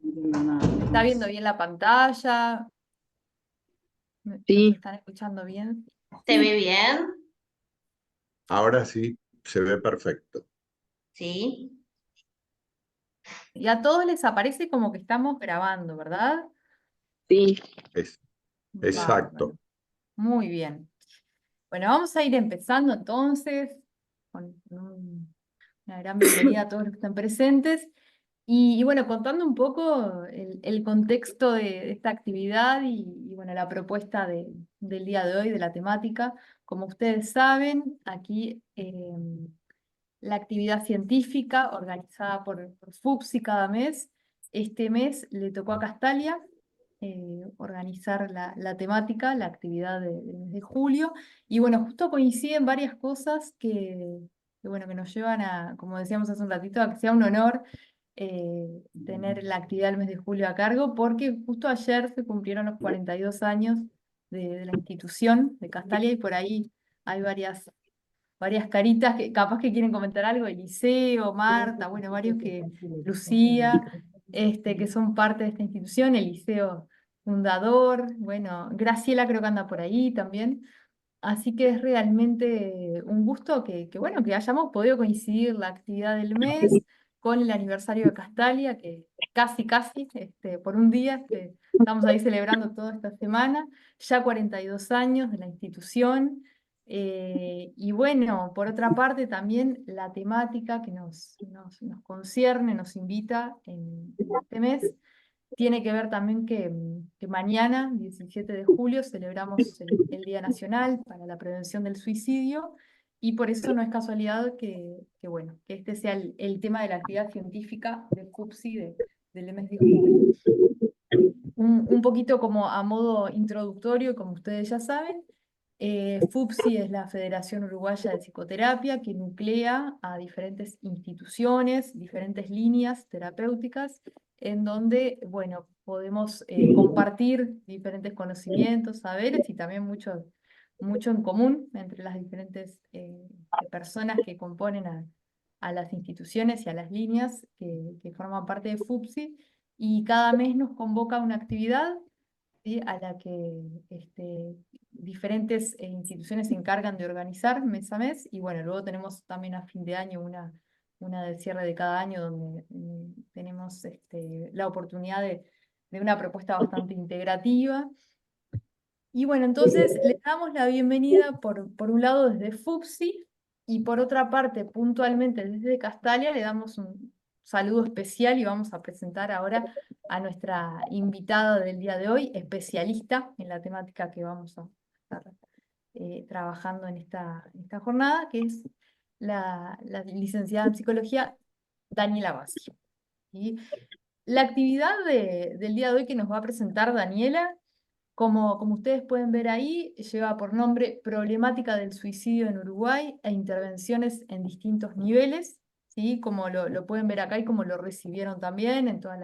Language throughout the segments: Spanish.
¿Me está viendo bien la pantalla? ¿Nos Sí, están escuchando bien? ¿Se ve bien? Ahora sí, se ve perfecto. Sí. Y a todos les aparece como que estamos grabando, ¿verdad? sí. Es, Bárbaro. exacto. Muy bien. Bueno, vamos a ir empezando entonces con una gran bienvenida a todos los que están presentes. Y bueno, contando un poco el contexto de esta actividad y bueno, la propuesta del día de hoy, de la temática. Como ustedes saben, aquí la actividad científica organizada por FUPSI cada mes. Este mes le tocó a Castalia organizar la temática, la actividad del mes de julio. Y bueno, justo coinciden varias cosas bueno, que nos llevan a, como decíamos hace un ratito, a que sea un honor tener la actividad del mes de julio a cargo, porque justo ayer se cumplieron los 42 años de la institución de Castalia y por ahí hay varias caritas que capaz que quieren comentar algo, Eliseo, Marta, bueno, varios Lucía, que son parte de esta institución, Eliseo fundador, bueno, Graciela creo que anda por ahí también. Así que es realmente un gusto bueno, que hayamos podido coincidir la actividad del mes con el aniversario de Castalia, que casi, por un día, que estamos ahí celebrando toda esta semana, ya 42 años de la institución. Y bueno, por otra parte también la temática que nos concierne, nos invita en este mes, tiene que ver también que mañana, 17 de julio, celebramos el Día Nacional para la Prevención del Suicidio, y por eso no es casualidad bueno, que este sea el tema de la actividad científica de FUPSI del mes de julio. Un poquito como a modo introductorio, como ustedes ya saben, FUPSI es la Federación Uruguaya de Psicoterapia que nuclea a diferentes instituciones, diferentes líneas terapéuticas, en donde, bueno, podemos compartir diferentes conocimientos, saberes y también mucho en común entre las diferentes personas que componen a las instituciones y a las líneas que forman parte de FUPSI. Y cada mes nos convoca una actividad, ¿sí?, a la que diferentes instituciones se encargan de organizar mes a mes. Y bueno, luego tenemos también a fin de año una de cierre de cada año donde tenemos la oportunidad de una propuesta bastante integrativa. Y bueno, entonces le damos la bienvenida por un lado desde FUPSI y por otra parte puntualmente desde Castalia le damos un saludo especial y vamos a presentar ahora a nuestra invitada del día de hoy, especialista en la temática que vamos a estar trabajando en esta jornada, que es la licenciada en psicología Daniela Bassi. Y la actividad del día de hoy que nos va a presentar Daniela, como ustedes pueden ver ahí, lleva por nombre Problemática del suicidio en Uruguay e intervenciones en distintos niveles, ¿sí? Como lo pueden ver acá y como lo recibieron también en todas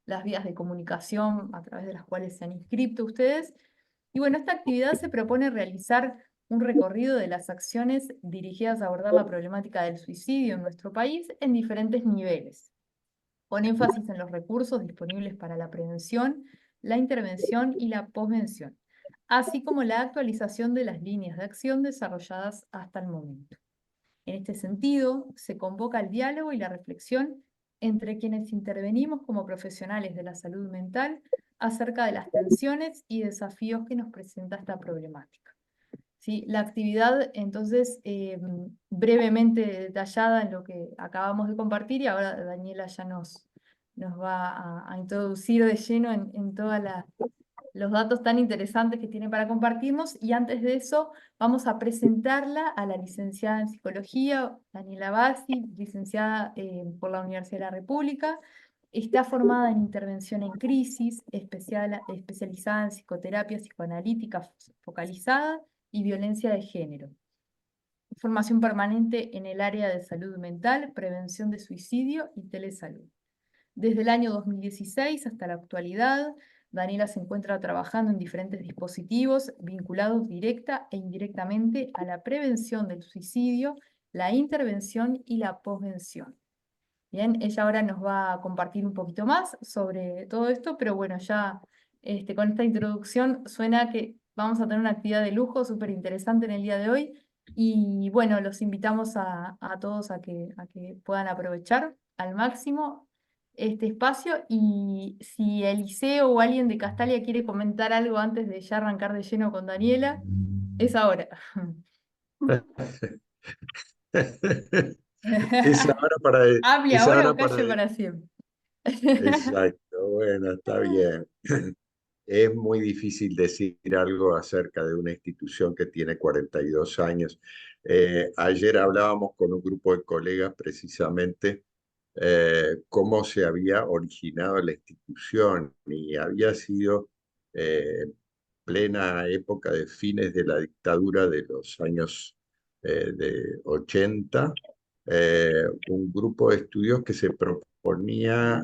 las vías de comunicación a través de las cuales se han inscrito ustedes. Y bueno, esta actividad se propone realizar un recorrido de las acciones dirigidas a abordar la problemática del suicidio en nuestro país en diferentes niveles, con énfasis en los recursos disponibles para la prevención, la intervención y la posvención, así como la actualización de las líneas de acción desarrolladas hasta el momento. En este sentido, se convoca el diálogo y la reflexión entre quienes intervenimos como profesionales de la salud mental acerca de las tensiones y desafíos que nos presenta esta problemática. ¿Sí? La actividad, entonces, brevemente detallada en lo que acabamos de compartir, y ahora Daniela ya nos va a introducir de lleno en todos los datos tan interesantes que tiene para compartirnos. Y antes de eso, vamos a presentarla a la licenciada en Psicología, Daniela Bassi, licenciada por la Universidad de la República. Está formada en intervención en crisis, especializada en psicoterapia psicoanalítica focalizada y violencia de género. Formación permanente en el área de salud mental, prevención de suicidio y telesalud. Desde el año 2016 hasta la actualidad, Daniela se encuentra trabajando en diferentes dispositivos vinculados directa e indirectamente a la prevención del suicidio, la intervención y la posvención. Bien, ella ahora nos va a compartir un poquito más sobre todo esto, pero bueno, ya con esta introducción suena que vamos a tener una actividad de lujo súper interesante en el día de hoy. Y bueno, los invitamos a todos a que puedan aprovechar al máximo este espacio. Y si Eliseo o alguien de Castalia quiere comentar algo antes de ya arrancar de lleno con Daniela, es ahora. Es ahora para, Hable es ahora o ahora para, calle para siempre. exacto, bueno, está bien. Es muy difícil decir algo acerca de una institución que tiene 42 años. Ayer hablábamos con un grupo de colegas precisamente cómo se había originado la institución y había sido plena época de fines de la dictadura de los años de 80, un grupo de estudios que se proponía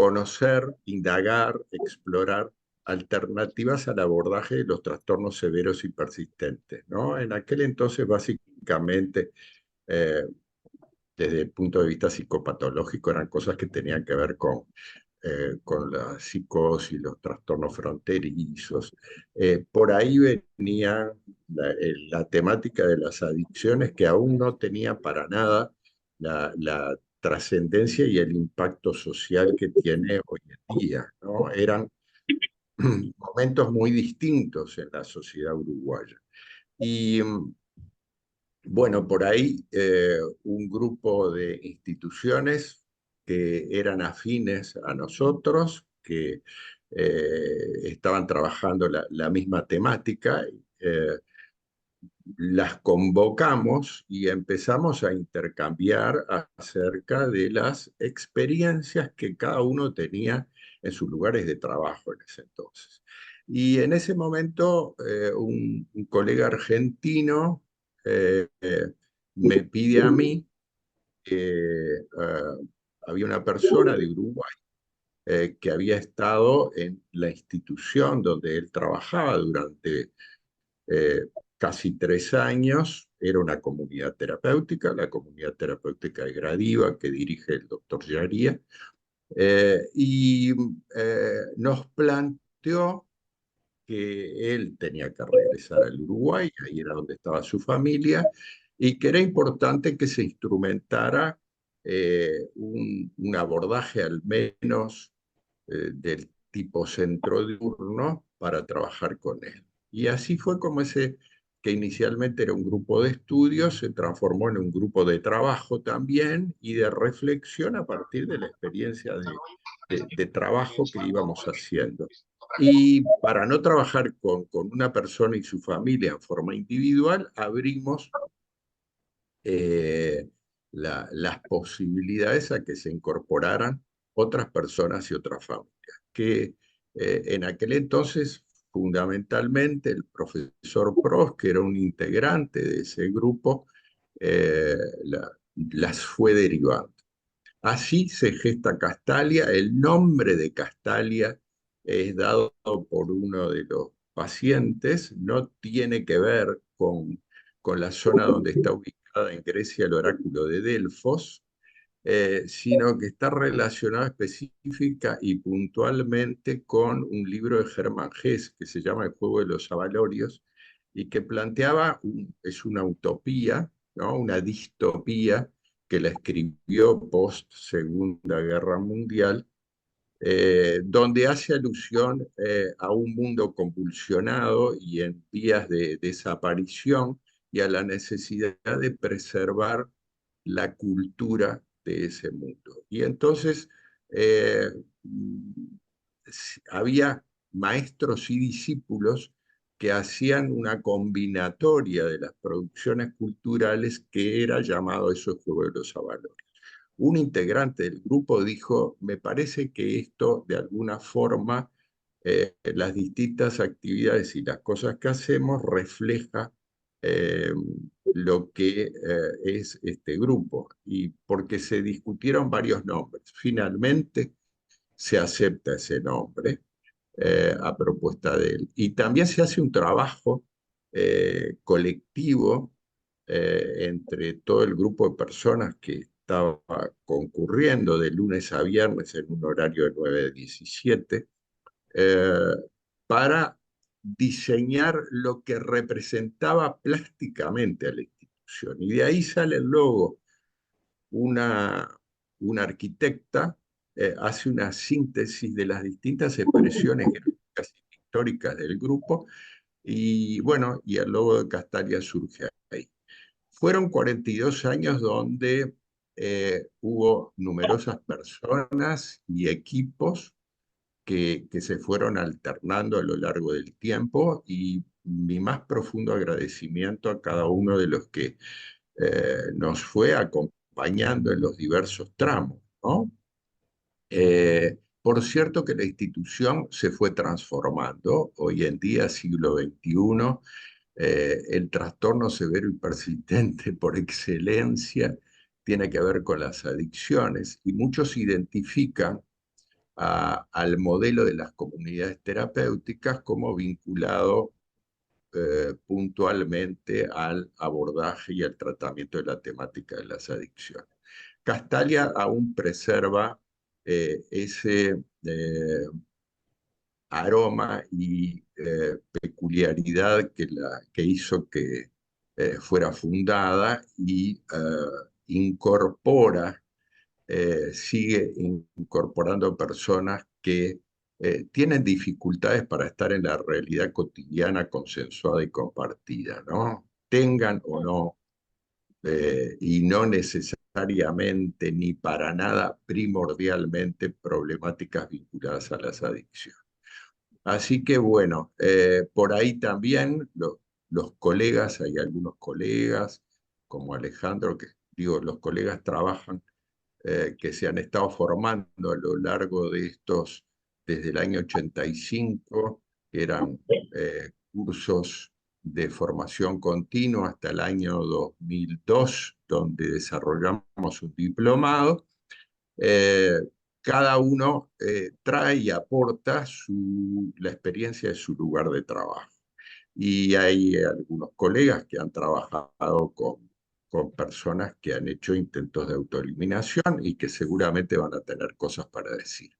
conocer, indagar, explorar alternativas al abordaje de los trastornos severos y persistentes, ¿no? En aquel entonces, básicamente, eh, desde el punto de vista psicopatológico, eran cosas que tenían que ver con la psicosis, los trastornos fronterizos. Por ahí venía la temática de las adicciones que aún no tenía para nada la trascendencia y el impacto social que tiene hoy en día, ¿no? Eran momentos muy distintos en la sociedad uruguaya. Y bueno, por ahí un grupo de instituciones que eran afines a nosotros, que estaban trabajando la misma temática, las convocamos y empezamos a intercambiar acerca de las experiencias que cada uno tenía en sus lugares de trabajo en ese entonces. Y en ese momento, un colega argentino me pide a mí que había una persona de Uruguay que había estado en la institución donde él trabajaba durante eh, casi 3 años. Era una comunidad terapéutica, la comunidad terapéutica de Gradiva, que dirige el doctor Yaría, y nos planteó que él tenía que regresar al Uruguay, ahí era donde estaba su familia, y que era importante que se instrumentara un abordaje al menos del tipo centro diurno para trabajar con él. Y así fue como ese, que inicialmente era un grupo de estudios, se transformó en un grupo de trabajo también y de reflexión a partir de la experiencia de trabajo que íbamos haciendo. Y para no trabajar con una persona y su familia en forma individual, abrimos eh, las posibilidades a que se incorporaran otras personas y otras familias, que en aquel entonces fundamentalmente el profesor Pros, que era un integrante de ese grupo, eh, las fue derivando. Así se gesta Castalia. El nombre de Castalia es dado por uno de los pacientes, no tiene que ver con la zona donde está ubicada en Grecia el oráculo de Delfos, sino que está relacionado específica y puntualmente con un libro de Germán Hesse que se llama El juego de los avalorios y que planteaba, es una utopía, ¿no? Una distopía que la escribió post Segunda Guerra Mundial, donde hace alusión a un mundo convulsionado y en vías de desaparición y a la necesidad de preservar la cultura de ese mundo. Y entonces eh, había maestros y discípulos que hacían una combinatoria de las producciones culturales que era llamado eso el juego de los avalores. Un integrante del grupo dijo, me parece que esto de alguna forma, las distintas actividades y las cosas que hacemos refleja eh, lo que es este grupo. Y porque se discutieron varios nombres, finalmente se acepta ese nombre a propuesta de él. Y también se hace un trabajo colectivo entre todo el grupo de personas que estaba concurriendo de lunes a viernes en un horario de 9 a 17, eh, para diseñar lo que representaba plásticamente a la institución. Y de ahí sale el logo. Una, una arquitecta hace una síntesis de las distintas expresiones gráficas y históricas del grupo y bueno, y el logo de Castalia surge ahí. Fueron 42 años donde hubo numerosas personas y equipos que se fueron alternando a lo largo del tiempo y mi más profundo agradecimiento a cada uno de los que nos fue acompañando en los diversos tramos, ¿no? Por cierto que la institución se fue transformando. Hoy en día, siglo XXI, el trastorno severo y persistente por excelencia tiene que ver con las adicciones y muchos identifican al modelo de las comunidades terapéuticas como vinculado puntualmente al abordaje y al tratamiento de la temática de las adicciones. Castalia aún preserva ese aroma y peculiaridad que hizo que fuera fundada y incorpora, sigue incorporando personas que tienen dificultades para estar en la realidad cotidiana consensuada y compartida, ¿no? Tengan o no, y no necesariamente ni para nada primordialmente problemáticas vinculadas a las adicciones. Así que bueno, por ahí también los colegas, hay algunos colegas como Alejandro, que digo, los colegas trabajan, que se han estado formando a lo largo de estos, desde el año 85, que eran cursos de formación continua hasta el año 2002, donde desarrollamos un diplomado. Eh, Cada uno trae y aporta la experiencia de su lugar de trabajo. Y hay algunos colegas que han trabajado con personas que han hecho intentos de autoeliminación y que seguramente van a tener cosas para decir.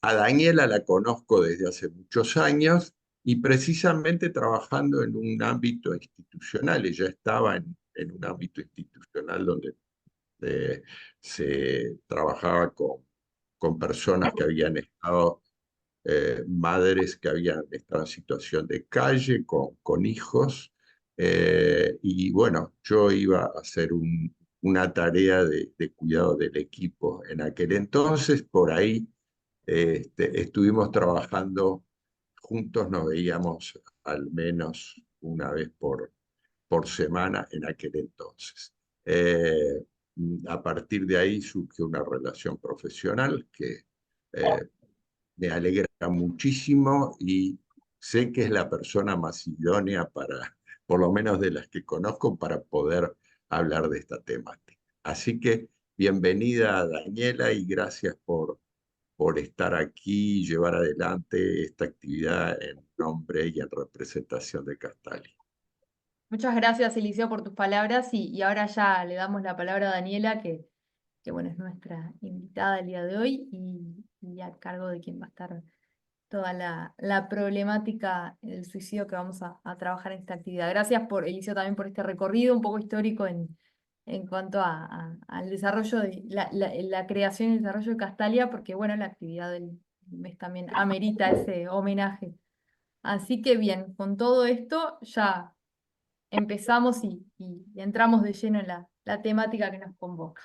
A Daniela la conozco desde hace muchos años y precisamente trabajando en un ámbito institucional. Ella estaba en un ámbito institucional donde se trabajaba con personas que habían estado, madres que habían estado en situación de calle, con hijos, y bueno, yo iba a hacer una tarea de cuidado del equipo en aquel entonces, por ahí estuvimos trabajando juntos, nos veíamos al menos una vez por semana en aquel entonces. A partir de ahí surgió una relación profesional que me alegra muchísimo y sé que es la persona más idónea para, por lo menos de las que conozco, para poder hablar de esta temática. Así que bienvenida Daniela y gracias por estar aquí y llevar adelante esta actividad en nombre y en representación de Castalia. Muchas gracias, Eliseo, por tus palabras y ahora ya le damos la palabra a Daniela, que bueno, es nuestra invitada el día de hoy y a cargo de quien va a estar toda la problemática del suicidio que vamos a trabajar en esta actividad. Gracias por, Eliseo, también por este recorrido un poco histórico en cuanto al desarrollo de la creación y el desarrollo de Castalia, porque bueno, la actividad del mes también amerita ese homenaje. Así que bien, con todo esto ya empezamos y entramos de lleno en la temática que nos convoca.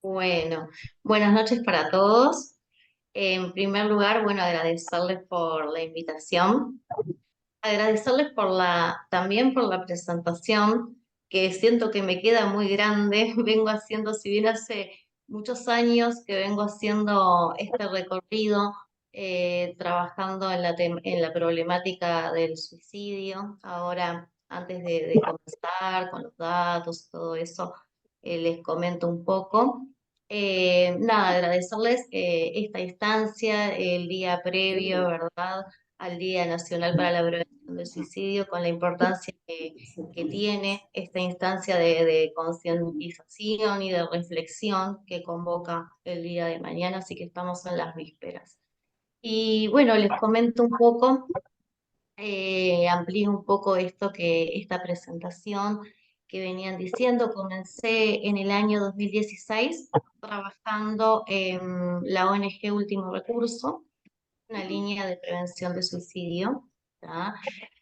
Bueno, buenas noches para todos. En primer lugar, bueno, agradecerles por la invitación, agradecerles también por la presentación, que siento que me queda muy grande. Vengo haciendo, si bien hace muchos años que vengo haciendo este recorrido, trabajando en la problemática del suicidio. Ahora, antes de comenzar con los datos y todo eso, les comento un poco. Nada, agradecerles esta instancia, el día previo, ¿verdad?, al Día Nacional para la Prevención prevención del suicidio, con la importancia que tiene esta instancia de concientización y de reflexión que convoca el día de mañana, así que estamos en las vísperas. Y bueno, les comento un poco, amplío un poco esta presentación que venían diciendo. Comencé en el año 2016 trabajando en la ONG Último Recurso, una línea de prevención de suicidio. ¿tá?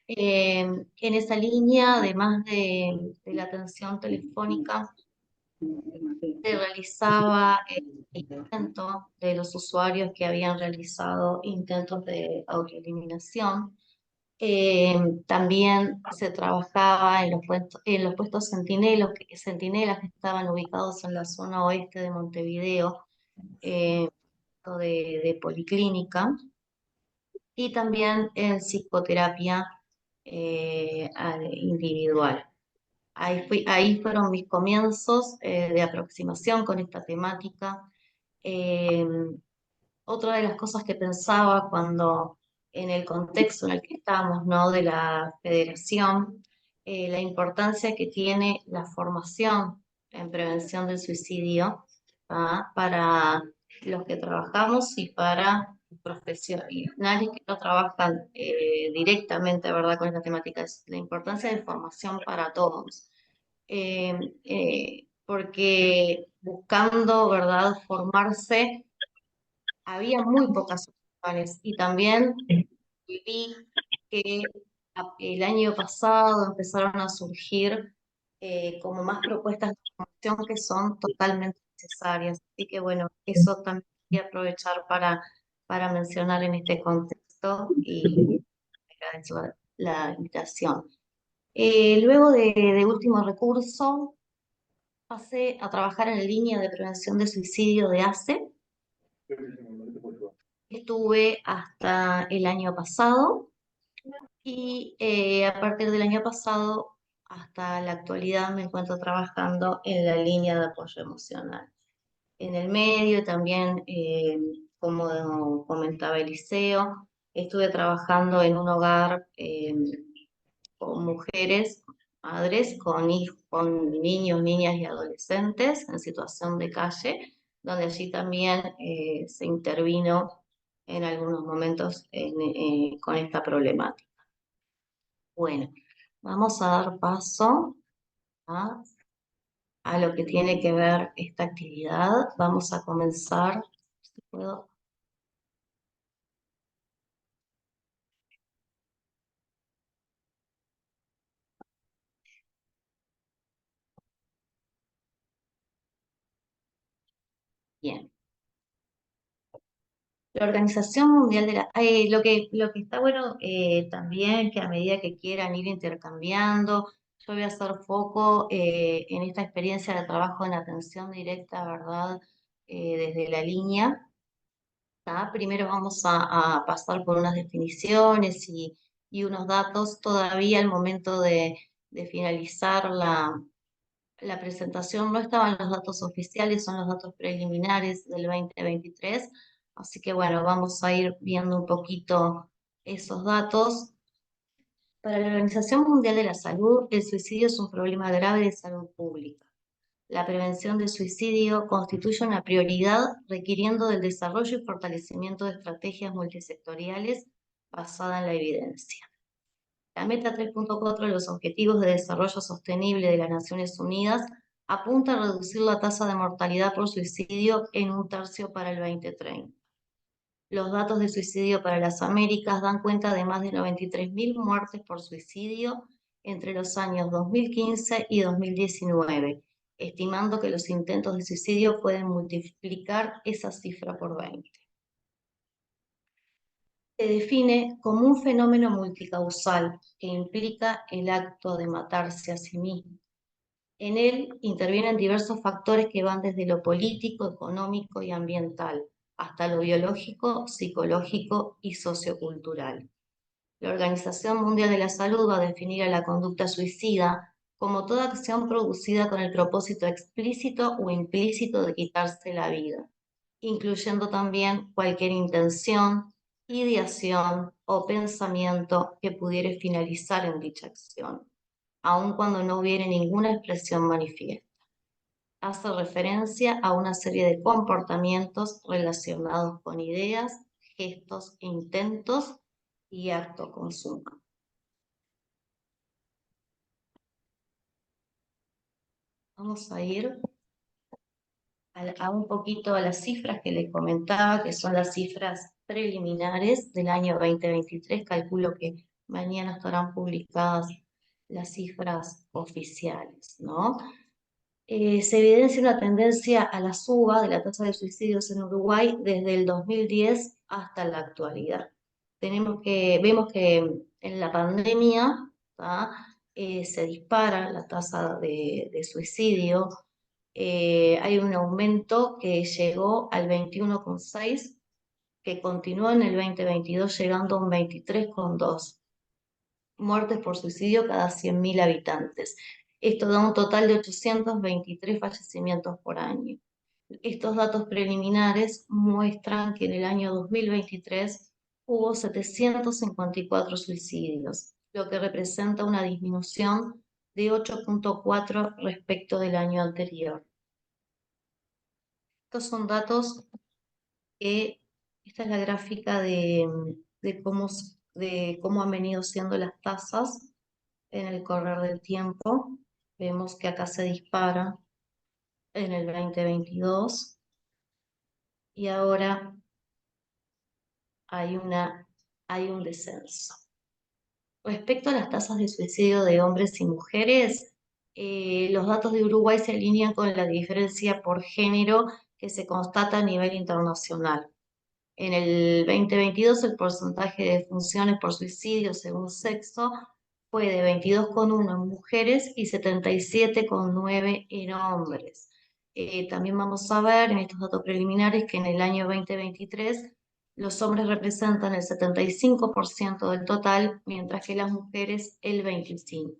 En esa línea, además de la atención telefónica, se realizaba el seguimiento de los usuarios que habían realizado intentos de autoeliminación. También se trabajaba en los puestos centinelas que estaban ubicados en la zona oeste de Montevideo, de policlínica, y también en psicoterapia individual. Ahí fueron mis comienzos de aproximación con esta temática. Eh, Otra de las cosas que pensaba cuando en el contexto en el que estamos, ¿no? De la federación, la importancia que tiene la formación en prevención del suicidio, ¿tá? Para los que trabajamos y para profesionales que no trabajan directamente, ¿verdad? Con esta temática, es la importancia de formación para todos. Porque buscando, ¿verdad?, formarse, había muy pocas opciones, y también vi que el año pasado empezaron a surgir como más propuestas de formación que son totalmente necesarias. Así que bueno, eso también quería aprovechar para mencionar en este contexto, y agradezco la invitación. Luego de Último Recurso, pasé a trabajar en la línea de prevención de suicidio de ACE. Estuve hasta el año pasado, y a partir del año pasado hasta la actualidad me encuentro trabajando en la línea de apoyo emocional. En el medio también, como comentaba Eliseo, estuve trabajando en un hogar con mujeres, madres, con niños, niñas y adolescentes en situación de calle, donde allí también se intervino en algunos momentos con esta problemática. Bueno, vamos a dar paso a lo que tiene que ver esta actividad. Vamos a comenzar. Si puedo. Bien. La Organización Mundial de la... lo que está bueno también, que a medida que quieran ir intercambiando, yo voy a hacer foco en esta experiencia de trabajo en atención directa, ¿verdad? Desde la línea. ¿tá? Primero vamos a pasar por unas definiciones y unos datos. Todavía al momento de finalizar la presentación no estaban los datos oficiales, son los datos preliminares del 2023, así que bueno, vamos a ir viendo un poquito esos datos. Para la Organización Mundial de la Salud, el suicidio es un problema grave de salud pública. La prevención del suicidio constituye una prioridad, requiriendo del desarrollo y fortalecimiento de estrategias multisectoriales basadas en la evidencia. La meta 3.4 de los Objetivos de Desarrollo Sostenible de las Naciones Unidas apunta a reducir la tasa de mortalidad por suicidio en 1/3 para el 2030. Los datos de suicidio para las Américas dan cuenta de más de 93.000 muertes por suicidio entre los años 2015 y 2019, estimando que los intentos de suicidio pueden multiplicar esa cifra por 20. Se define como un fenómeno multicausal que implica el acto de matarse a sí mismo. En él intervienen diversos factores que van desde lo político, económico y ambiental, hasta lo biológico, psicológico y sociocultural. La Organización Mundial de la Salud va a definir a la conducta suicida como toda acción producida con el propósito explícito o implícito de quitarse la vida, incluyendo también cualquier intención, ideación o pensamiento que pudiere finalizar en dicha acción, aun cuando no hubiere ninguna expresión manifiesta. Hace referencia a una serie de comportamientos relacionados con ideas, gestos, intentos y acto consumo. Vamos a ir a un poquito a las cifras que les comentaba, que son las cifras preliminares del año 2023. Calculo que mañana estarán publicadas las cifras oficiales, ¿no? Se evidencia una tendencia a la suba de la tasa de suicidios en Uruguay desde el 2010 hasta la actualidad. Vemos que en la pandemia se dispara la tasa de suicidio. Hay un aumento que llegó al 21,6, que continuó en el 2022 llegando a un 23,2 muertes por suicidio cada 100.000 habitantes. Esto da un total de 823 fallecimientos por año. Estos datos preliminares muestran que en el año 2023 hubo 754 suicidios, lo que representa una disminución de 8,4 respecto del año anterior. Estos son datos que, esta es la gráfica de cómo han venido siendo las tasas en el correr del tiempo. Vemos que acá se dispara en el 2022 y ahora hay un descenso. Respecto a las tasas de suicidio de hombres y mujeres, los datos de Uruguay se alinean con la diferencia por género que se constata a nivel internacional. En el 2022 el porcentaje de defunciones por suicidio según sexo fue de 22,1 en mujeres y 77,9 en hombres. También vamos a ver en estos datos preliminares que en el año 2023 los hombres representan el 75% del total, mientras que las mujeres el 25%.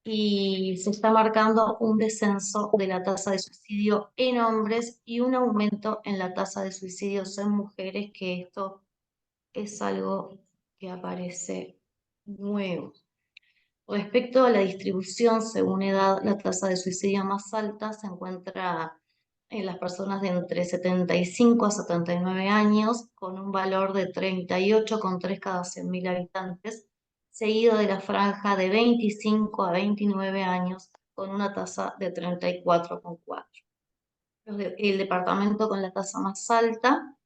Y se está marcando un descenso de la tasa de suicidio en hombres y un aumento en la tasa de suicidios en mujeres, que esto es algo que aparece nuevo. Respecto a la distribución según edad, la tasa de suicidio más alta se encuentra en las personas de entre 75 a 79 años, con un valor de 38,3 cada 100.000 habitantes, seguido de la franja de 25 a 29 años, con una tasa de 34,4. El departamento con la tasa más alta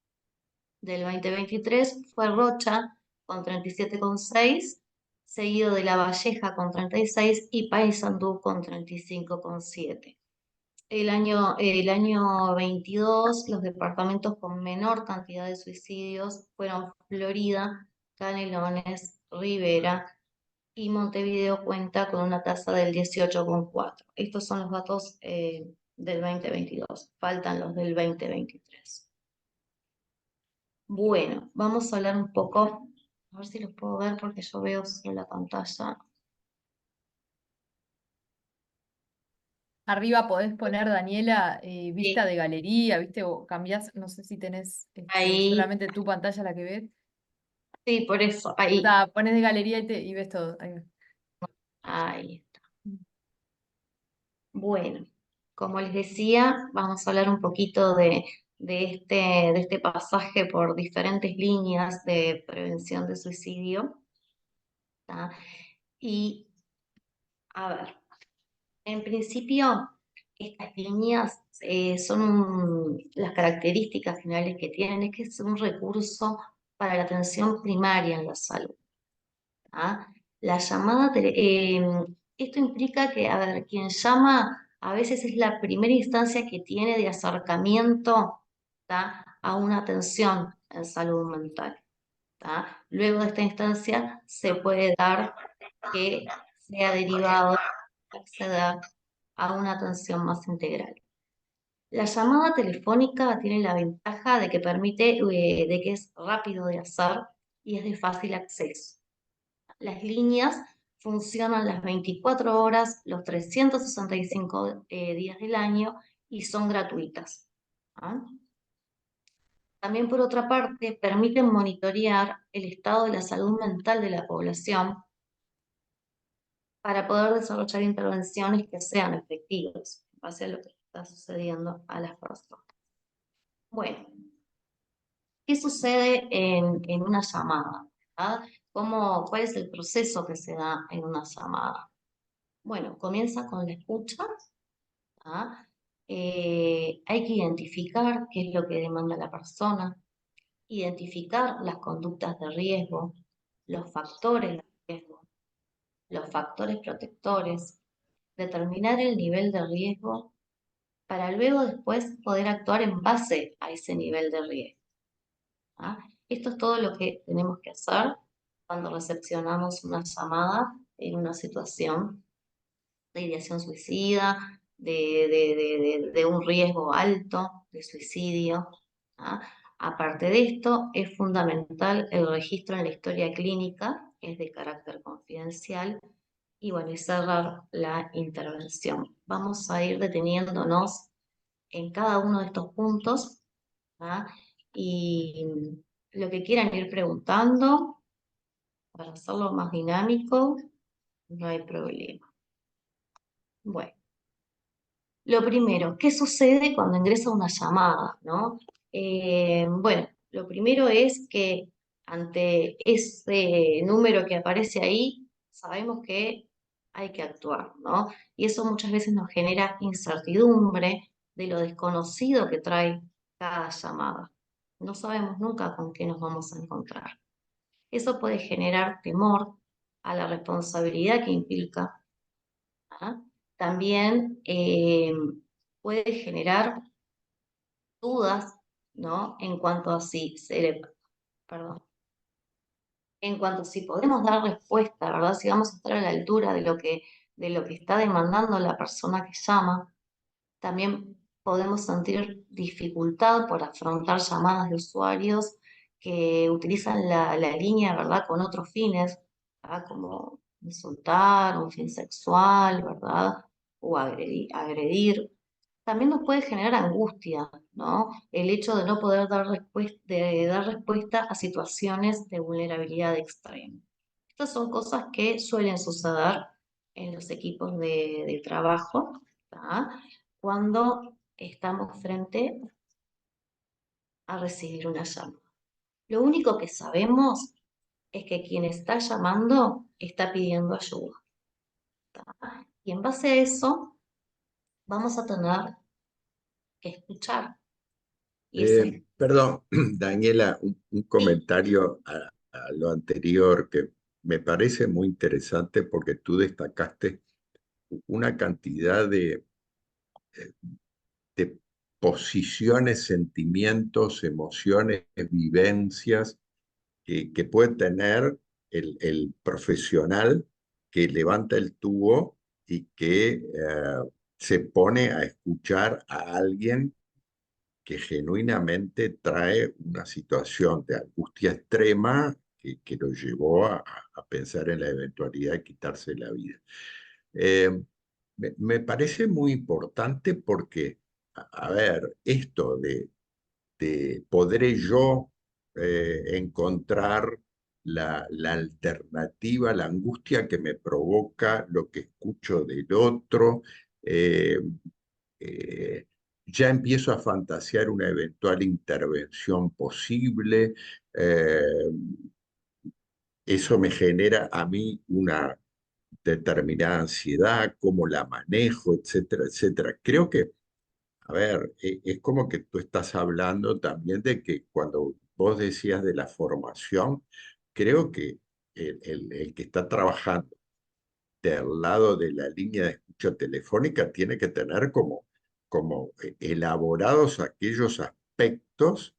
del 2023 fue Rocha, con 37,6, seguido de La Valleja con 36 y Paysandú con 35,7. El año 22, los departamentos con menor cantidad de suicidios fueron Florida, Canelones, Rivera y Montevideo cuenta con una tasa del 18,4. Estos son los datos del 2022, faltan los del 2023. Bueno, vamos a hablar un poco, a ver si los puedo ver porque yo veo en la pantalla. Arriba podés poner, Daniela, vista Sí, de galería, ¿viste? O cambiás, no sé si tenés ahí, solamente tu pantalla la que ves. sí, por eso, ahí, Pones de galería y ves todo. Ahí va. ahí. Bueno, como les decía, vamos a hablar un poquito de este pasaje por diferentes líneas de prevención de suicidio. ¿Tá? Y, a ver, en principio, estas líneas las características finales que tienen es que es un recurso para la atención primaria en la salud. ¿Tá? La llamada, esto implica que, a ver, quien llama a veces es la primera instancia que tiene de acercamiento, ¿tá?, a una atención en salud mental. ¿Tá? Luego de esta instancia se puede dar que sea derivado acceder a una atención más integral. La llamada telefónica tiene la ventaja de que permite, de que es rápido de hacer y es de fácil acceso. Las líneas funcionan las 24 horas, los 365 días del año y son gratuitas. ¿Ah? También, por otra parte, permiten monitorear el estado de la salud mental de la población para poder desarrollar intervenciones que sean efectivas en base a lo que está sucediendo a las personas. Bueno, ¿qué sucede en una llamada? ¿Ah? ¿Cuál es el proceso que se da en una llamada? Bueno, comienza con la escucha. ¿Ah? Hay que identificar qué es lo que demanda la persona, identificar las conductas de riesgo, los factores de riesgo, los factores protectores, determinar el nivel de riesgo para luego después poder actuar en base a ese nivel de riesgo. ¿Ah? Esto es todo lo que tenemos que hacer cuando recepcionamos una llamada en una situación de ideación suicida, de un riesgo alto de suicidio. ¿Ah? Aparte de esto, es fundamental el registro en la historia clínica, que es de carácter confidencial, y bueno, y cerrar la intervención. Vamos a ir deteniéndonos en cada uno de estos puntos. ¿Ah? Y lo que quieran ir preguntando, para hacerlo más dinámico, no hay problema. Bueno, lo primero, ¿qué sucede cuando ingresa una llamada, ¿no? Bueno, lo primero es que ante ese número que aparece ahí, sabemos que hay que actuar, ¿no? Y eso muchas veces nos genera incertidumbre de lo desconocido que trae cada llamada. No sabemos nunca con qué nos vamos a encontrar. Eso puede generar temor a la responsabilidad que implica. ¿Ah? También puede generar dudas, ¿no? En cuanto a perdón, en cuanto a si podemos dar respuesta, ¿verdad? Si vamos a estar a la altura de lo que está demandando la persona que llama. También podemos sentir dificultad por afrontar llamadas de usuarios que utilizan la línea, ¿verdad?, con otros fines, ¿verdad?, como insultar, un fin sexual, ¿verdad?, o agredir. También nos puede generar angustia, ¿no? El hecho de no poder dar respuesta a situaciones de vulnerabilidad extrema. Estas son cosas que suelen suceder en los equipos de trabajo, ¿tá? Cuando estamos frente a recibir una llamada. Lo único que sabemos es que quien está llamando está pidiendo ayuda, ¿tá? Y en base a eso vamos a tener que escuchar. Perdón, Daniela, un Sí, comentario a lo anterior que me parece muy interesante porque tú destacaste una cantidad de posiciones, sentimientos, emociones, vivencias que puede tener el profesional que levanta el tubo y que se pone a escuchar a alguien que genuinamente trae una situación de angustia extrema que lo llevó a pensar en la eventualidad de quitarse la vida. Eh, me parece muy importante porque, a ver, esto de podré yo encontrar la alternativa, la angustia que me provoca lo que escucho del otro. eh, eh, ya empiezo a fantasear una eventual intervención posible. Eso me genera a mí una determinada ansiedad, cómo la manejo, etcétera, etcétera. Creo que, a ver, es como que tú estás hablando también de que cuando vos decías de la formación, creo que el que está trabajando del lado de la línea de escucha telefónica tiene que tener como elaborados aquellos aspectos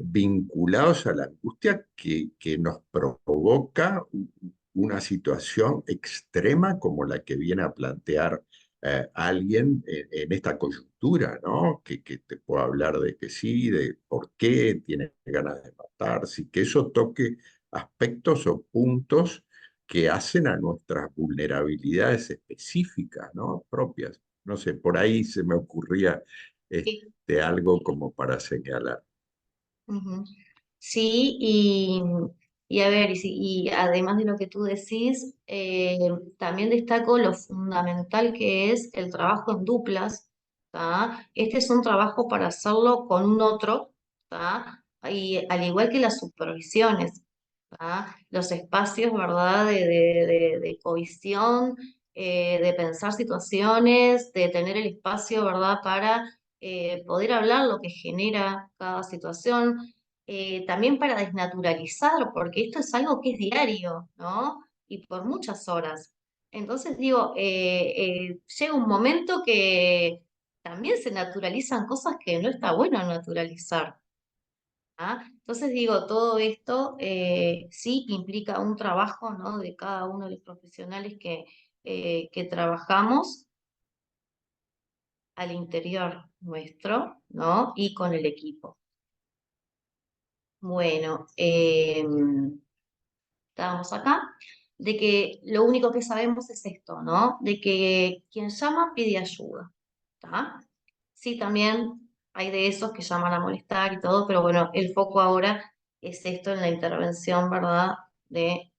vinculados a la angustia que nos provoca una situación extrema como la que viene a plantear alguien en esta coyuntura, ¿no? Que te pueda hablar de que sí, de por qué tiene ganas de matarse, y que eso toque aspectos o puntos que hacen a nuestras vulnerabilidades específicas, ¿no? Propias. No sé, por ahí se me ocurría sí. algo como para señalar. Ujú. Sí, y a ver, y además de lo que tú decís, también destaco lo fundamental que es el trabajo en duplas, ¿tá? Este es un trabajo para hacerlo con un otro, ¿tá? Y al igual que las supervisiones, ¿tá? Los espacios, ¿verdad? De cohesión, de pensar situaciones, de tener el espacio, ¿verdad? Para poder hablar lo que genera cada situación, también para desnaturalizar, porque esto es algo que es diario, ¿no? Y por muchas horas. Entonces digo, llega un momento que también se naturalizan cosas que no está bueno naturalizar. ¿Ah? Entonces digo, todo esto sí implica un trabajo, ¿no? De cada uno de los profesionales que trabajamos al interior nuestro, ¿no? Y con el equipo. Bueno, estábamos acá, de que lo único que sabemos es esto, ¿no? De que quien llama pide ayuda, ¿está? Sí, también hay de esos que llaman a molestar y todo, pero bueno, el foco ahora es esto en la intervención, ¿verdad? De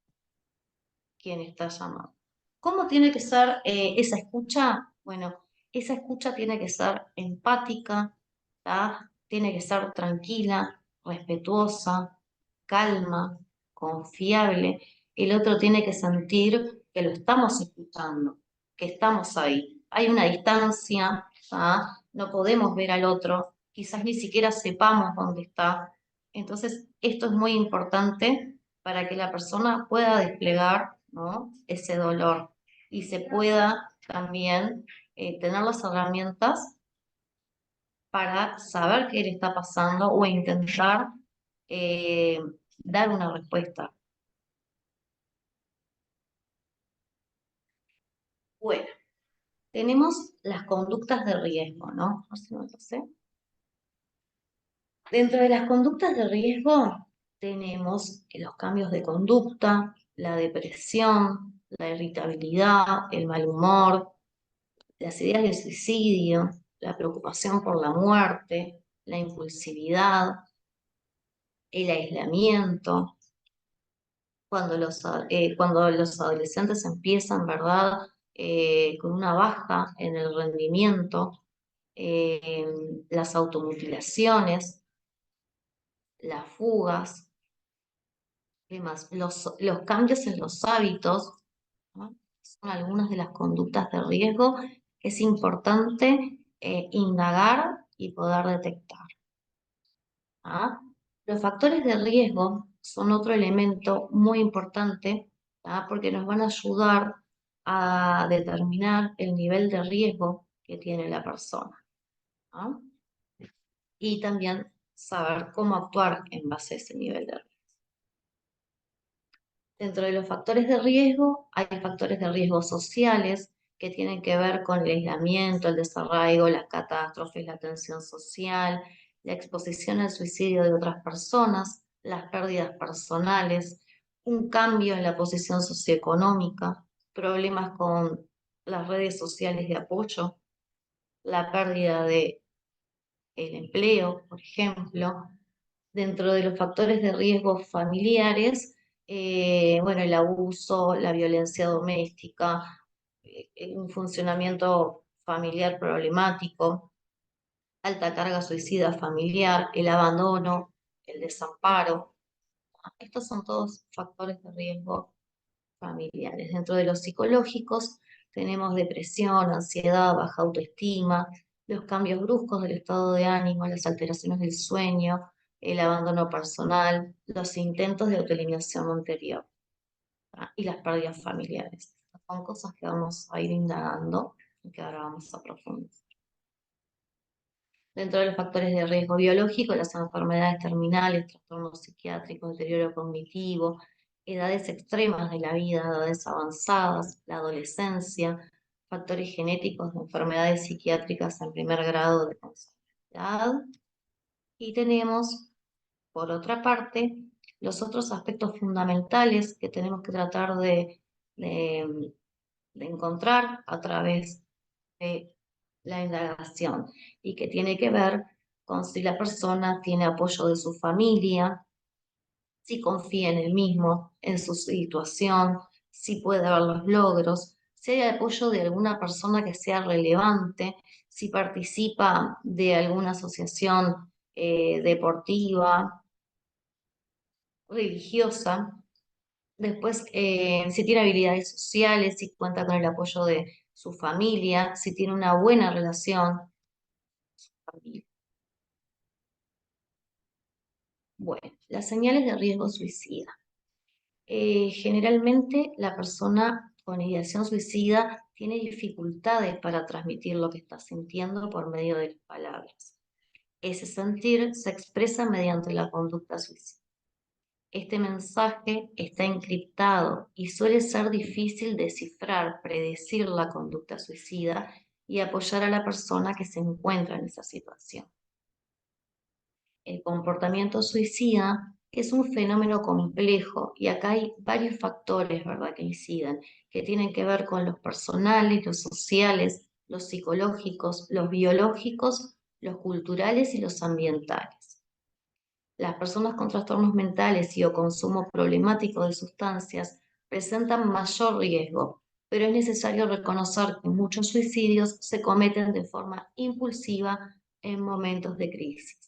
quien está llamando. ¿Cómo tiene que ser esa escucha? Bueno, esa escucha tiene que ser empática, ¿tá? Tiene que ser tranquila, respetuosa, calma, confiable. El otro tiene que sentir que lo estamos escuchando, que estamos ahí. Hay una distancia, ¿tá? No podemos ver al otro, quizás ni siquiera sepamos dónde está. Entonces, esto es muy importante para que la persona pueda desplegar, ¿no? Ese dolor y se pueda también tener las herramientas para saber qué le está pasando o intentar eh, dar una respuesta. Bueno, tenemos las conductas de riesgo, ¿no? No sé, no lo sé. Dentro de las conductas de riesgo tenemos los cambios de conducta, la depresión, la irritabilidad, el mal humor, las ideas de suicidio, la preocupación por la muerte, la impulsividad, el aislamiento, cuando los adolescentes empiezan, ¿verdad?, con una baja en el rendimiento, eh, las automutilaciones, las fugas, ¿qué más? Los cambios en los hábitos, ¿no? Son algunas de las conductas de riesgo que es importante indagar y poder detectar. ¿Ah? Los factores de riesgo son otro elemento muy importante, ¿ah? Porque nos van a ayudar a determinar el nivel de riesgo que tiene la persona. ¿Ah? Y también saber cómo actuar en base a ese nivel de riesgo. Dentro de los factores de riesgo, hay factores de riesgo sociales que tienen que ver con el aislamiento, el desarraigo, las catástrofes, la tensión social, la exposición al suicidio de otras personas, las pérdidas personales, un cambio en la posición socioeconómica, problemas con las redes sociales de apoyo, la pérdida de el empleo, por ejemplo. Dentro de los factores de riesgo familiares, bueno, el abuso, la violencia doméstica, un funcionamiento familiar problemático, alta carga suicida familiar, el abandono, el desamparo. Estos son todos factores de riesgo familiares. Dentro de los psicológicos tenemos depresión, ansiedad, baja autoestima, los cambios bruscos del estado de ánimo, las alteraciones del sueño, el abandono personal, los intentos de autoeliminación anterior, ¿tá? Y las pérdidas familiares. Son cosas que vamos a ir indagando y que ahora vamos a profundizar. Dentro de los factores de riesgo biológico, las enfermedades terminales, trastornos psiquiátricos, deterioro cognitivo, edades extremas de la vida, edades avanzadas, la adolescencia, factores genéticos de enfermedades psiquiátricas en primer grado de consanguinidad. Y tenemos, por otra parte, los otros aspectos fundamentales que tenemos que tratar de encontrar a través de la indagación y que tiene que ver con si la persona tiene apoyo de su familia, si confía en él mismo, en su situación, si puede ver los logros, si hay apoyo de alguna persona que sea relevante, si participa de alguna asociación deportiva, religiosa. Después, si tiene habilidades sociales, si cuenta con el apoyo de su familia, si tiene una buena relación con su familia. Bueno, las señales de riesgo suicida. Generalmente la persona con ideación suicida tiene dificultades para transmitir lo que está sintiendo por medio de las palabras. Ese sentir se expresa mediante la conducta suicida. Este mensaje está encriptado y suele ser difícil descifrar, predecir la conducta suicida y apoyar a la persona que se encuentra en esa situación. El comportamiento suicida es un fenómeno complejo y acá hay varios factores, ¿verdad?, que inciden, que tienen que ver con los personales, los sociales, los psicológicos, los biológicos, los culturales y los ambientales. Las personas con trastornos mentales y o consumo problemático de sustancias presentan mayor riesgo, pero es necesario reconocer que muchos suicidios se cometen de forma impulsiva en momentos de crisis.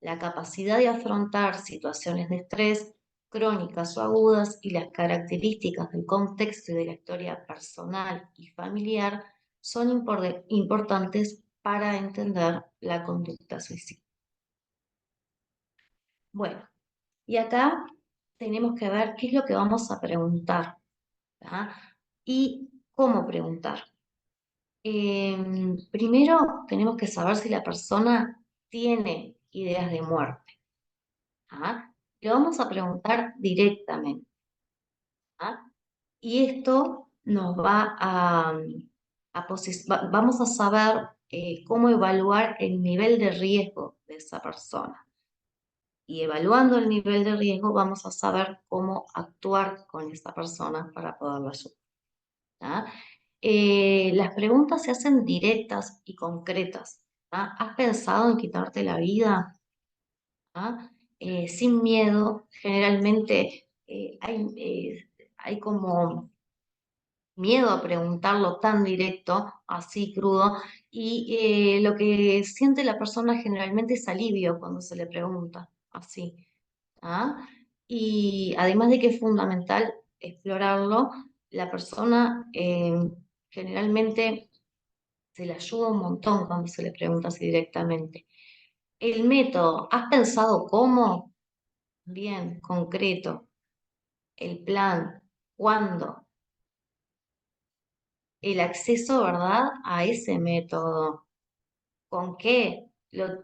La capacidad de afrontar situaciones de estrés, crónicas o agudas, y las características del contexto y de la historia personal y familiar son importantes para entender la conducta suicida. Bueno, y acá tenemos que ver qué es lo que vamos a preguntar, ¿tá? Y cómo preguntar. Primero tenemos que saber si la persona tiene ideas de muerte. Lo vamos a preguntar directamente. Y esto nos va vamos a saber cómo evaluar el nivel de riesgo de esa persona. Y evaluando el nivel de riesgo vamos a saber cómo actuar con esa persona para poderla ayudar. Las preguntas se hacen directas y concretas. ¿Has pensado en quitarte la vida? Sin miedo. Generalmente hay como miedo a preguntarlo tan directo, así crudo, y lo que siente la persona generalmente es alivio cuando se le pregunta así. Y además de que es fundamental explorarlo, la persona generalmente se le ayuda un montón cuando se le pregunta así directamente. El método, ¿has pensado cómo? Bien, concreto. El plan, ¿cuándo? El acceso, ¿verdad?, a ese método. ¿Con qué?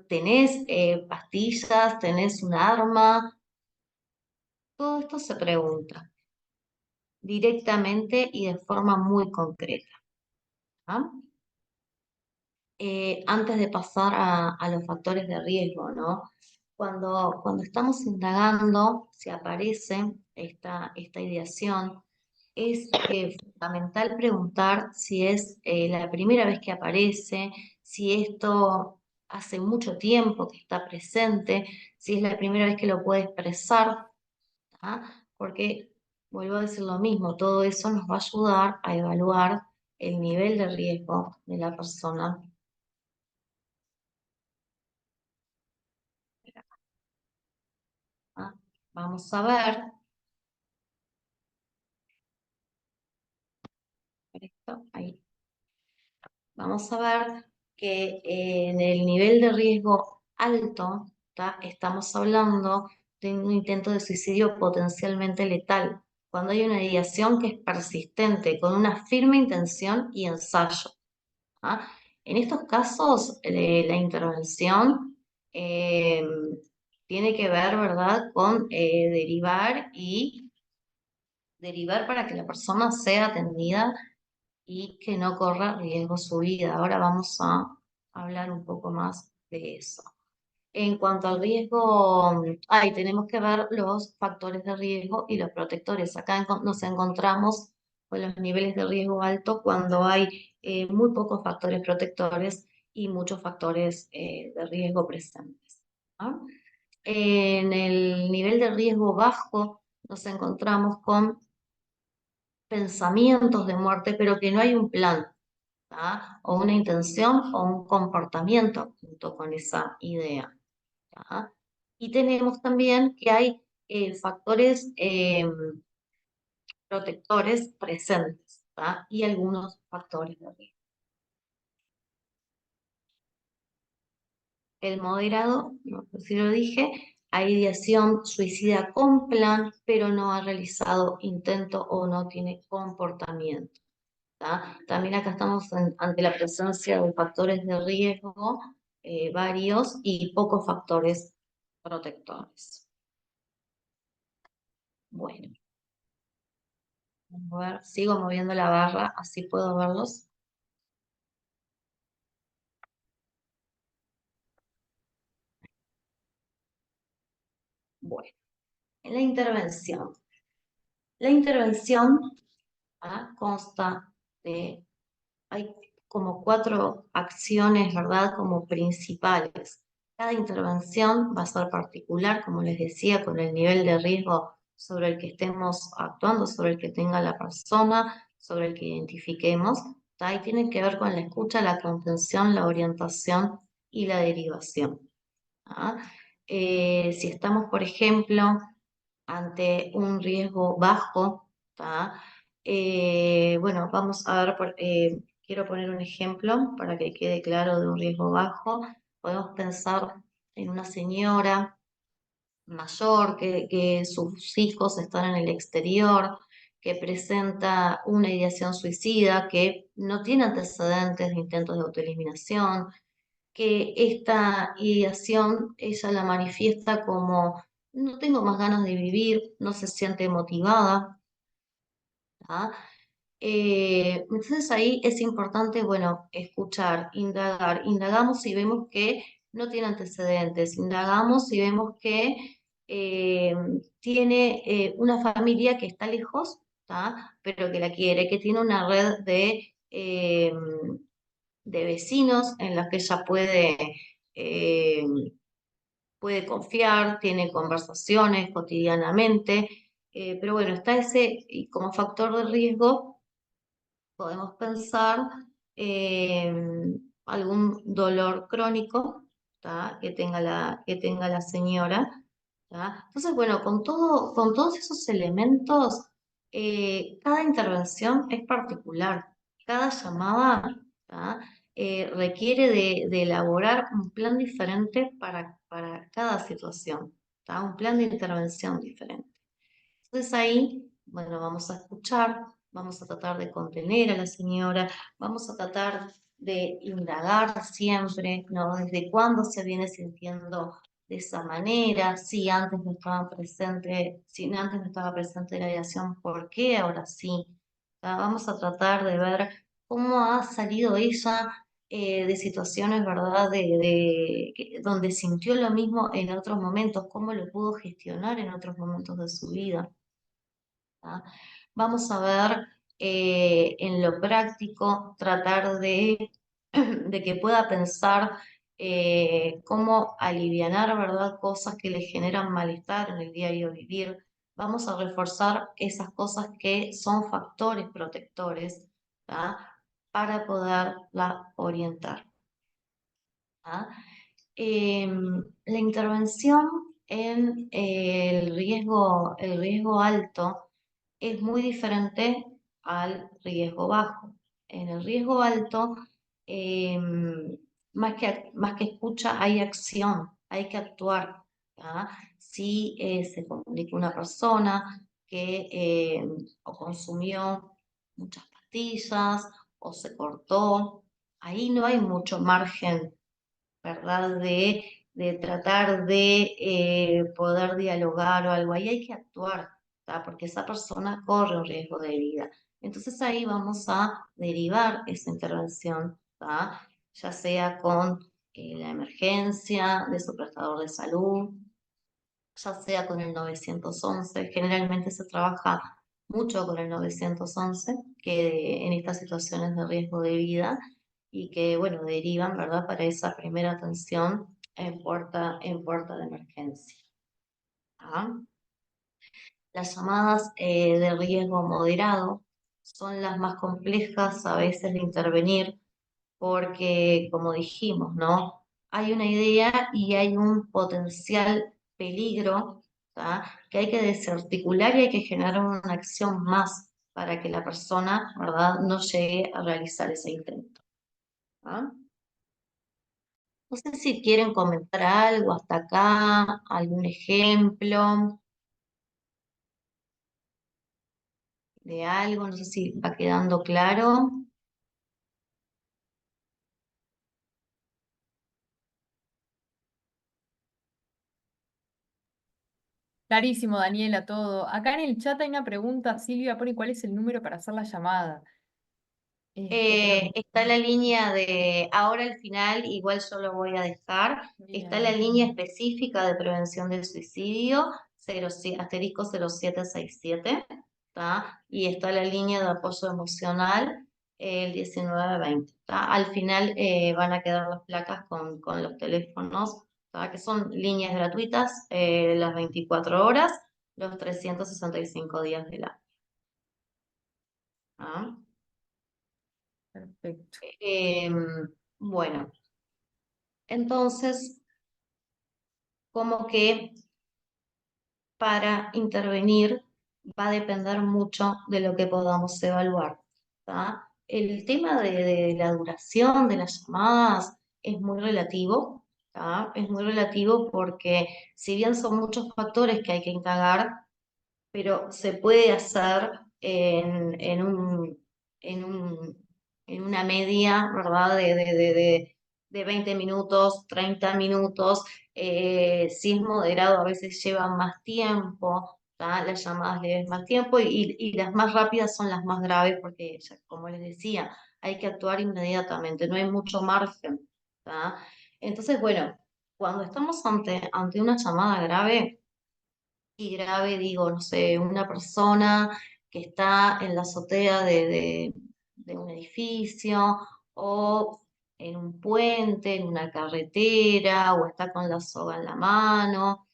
¿Tenés pastillas? ¿Tenés un arma? Todo esto se pregunta directamente y de forma muy concreta. Antes de pasar a los factores de riesgo, ¿no? Cuando estamos indagando, si aparece esta ideación, es fundamental preguntar si es la primera vez que aparece, si esto hace mucho tiempo que está presente, si es la primera vez que lo puede expresar, porque, vuelvo a decir lo mismo, todo eso nos va a ayudar a evaluar el nivel de riesgo de la persona. Vamos a ver. Esto, ahí. Vamos a ver que en el nivel de riesgo alto, estamos hablando de un intento de suicidio potencialmente letal, cuando hay una ideación que es persistente, con una firme intención y ensayo. En estos casos, la intervención tiene que ver, ¿verdad?, con derivar para que la persona sea atendida y que no corra riesgo su vida. Ahora vamos a hablar un poco más de eso. En cuanto al riesgo, tenemos que ver los factores de riesgo y los protectores. Acá nos encontramos con los niveles de riesgo alto cuando hay muy pocos factores protectores y muchos factores de riesgo presentes, ¿no? En el nivel de riesgo bajo nos encontramos con pensamientos de muerte, pero que no hay un plan, ¿tá? O una intención o un comportamiento junto con esa idea, ¿tá? Y tenemos también que hay factores protectores presentes, ¿tá? Y algunos factores de riesgo. El moderado, no sé si lo dije, hay ideación suicida con plan, pero no ha realizado intento o no tiene comportamiento, ¿tá? También acá estamos ante la presencia de factores de riesgo varios y pocos factores protectores. Bueno, vamos a ver, sigo moviendo la barra, así puedo verlos. Bueno, en la intervención. La intervención consta de, hay como 4 acciones, ¿verdad? Como principales. Cada intervención va a ser particular, como les decía, con el nivel de riesgo sobre el que estemos actuando, sobre el que tenga la persona, sobre el que identifiquemos, ¿tá? Y tiene que ver con la escucha, la contención, la orientación y la derivación, ¿tá? Si estamos, por ejemplo, ante un riesgo bajo, ¿tá? Bueno, vamos a ver, quiero poner un ejemplo para que quede claro de un riesgo bajo. Podemos pensar en una señora mayor que sus hijos están en el exterior, que presenta una ideación suicida, que no tiene antecedentes de intentos de autoeliminación, que esta ideación ella la manifiesta como no tengo más ganas de vivir, no se siente motivada, ¿tá? Entonces ahí es importante, bueno, escuchar, indagar. Indagamos y vemos que no tiene antecedentes, indagamos y vemos que eh, tiene una familia que está lejos, ¿tá? Pero que la quiere, que tiene una red de vecinos en los que ella eh, puede confiar, tiene conversaciones cotidianamente, pero bueno, está ese, y como factor de riesgo, podemos pensar algún dolor crónico, ¿tá? Que tenga la señora, ¿tá? Entonces, bueno, con todos esos elementos, cada intervención es particular, cada llamada, ¿tá? Requiere de elaborar un plan diferente para cada situación, ¿tá? Un plan de intervención diferente. Entonces ahí, bueno, vamos a escuchar, vamos a tratar de contener a la señora, vamos a tratar de indagar siempre, ¿no? Desde cuándo se viene sintiendo de esa manera, si antes no estaba presente, si antes no estaba presente la ideación, ¿por qué ahora sí? Vamos a tratar de ver cómo ha salido ella de situaciones, ¿verdad? Donde sintió lo mismo en otros momentos, cómo lo pudo gestionar en otros momentos de su vida. ¿Tá? Vamos a ver en lo práctico, tratar de que pueda pensar cómo alivianar, ¿verdad? Cosas que le generan malestar en el diario vivir. Vamos a reforzar esas cosas que son factores protectores, ¿tá? Para poderla orientar, ¿tá? La intervención en el riesgo alto es muy diferente al riesgo bajo. En el riesgo alto, más que escucha, hay acción, hay que actuar, ¿tá? Si se comunica una persona que o consumió muchas pastillas o se cortó, ahí no hay mucho margen, ¿verdad? De tratar de poder dialogar o algo. Ahí hay que actuar, ¿tá? Porque esa persona corre un riesgo de vida. Entonces ahí vamos a derivar esa intervención, ¿tá? Ya sea con la emergencia de su prestador de salud, ya sea con el 911. Generalmente se trabaja mucho con el 911, que en estas situaciones de riesgo de vida. y que, bueno, derivan, ¿verdad?, para esa primera atención en puerta de emergencia. ¿Ah? Las llamadas de riesgo moderado son las más complejas a veces de intervenir porque, como dijimos, ¿no? Hay una idea y hay un potencial peligro, ¿tá?, que hay que desarticular y hay que generar una acción más para que la persona, ¿verdad?, no llegue a realizar ese intento. ¿Ah? No sé si quieren comentar algo hasta acá, algún ejemplo de algo, no sé si va quedando claro. Clarísimo, Daniela, todo. Acá en el chat hay una pregunta, Silvia pone cuál es el número para hacer la llamada. Pero Está la línea de, ahora al final, igual yo lo voy a dejar, está la bien. línea específica de prevención del suicidio, asterisco 0767, ¿tá? Y está la línea de apoyo emocional, el 1920, ¿tá? Al final van a quedar las placas con los teléfonos, ¿tá?, que son líneas gratuitas, las 24 horas, los 365 días del año. ¿Ah? Perfecto. Bueno, entonces, como que para intervenir va a depender mucho de lo que podamos evaluar, ¿tá? El tema de la duración de las llamadas es muy relativo, ¿tá? Es muy relativo porque si bien son muchos factores que hay que indagar, pero se puede hacer en un- en una media, ¿verdad? De 20 minutos, 30 minutos. Si es moderado, a veces llevan más tiempo, ¿tá? Las llamadas leves más tiempo y las más rápidas son las más graves porque, como les decía, hay que actuar inmediatamente, no hay mucho margen, ¿tá? Entonces, bueno, cuando estamos ante una llamada grave, y grave, digo, no sé, una persona que está en la azotea de un edificio o en un puente, en una carretera, o está con la soga en la mano,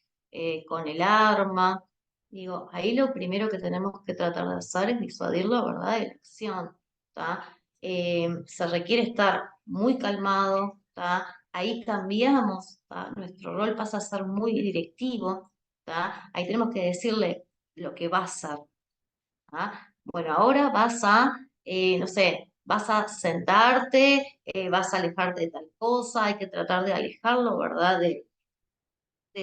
con el arma. Digo, ahí lo primero que tenemos que tratar de hacer es disuadirlo, ¿verdad?, de la acción, ¿tá? Se requiere estar muy calmado, ¿tá? Ahí cambiamos, ¿tá? Nuestro rol pasa a ser muy directivo, ¿tá? Ahí tenemos que decirle lo que va a hacer. ¿Ah? Bueno, ahora vas a, no sé, vas a sentarte, vas a alejarte de tal cosa, hay que tratar de alejarlo, ¿verdad?, de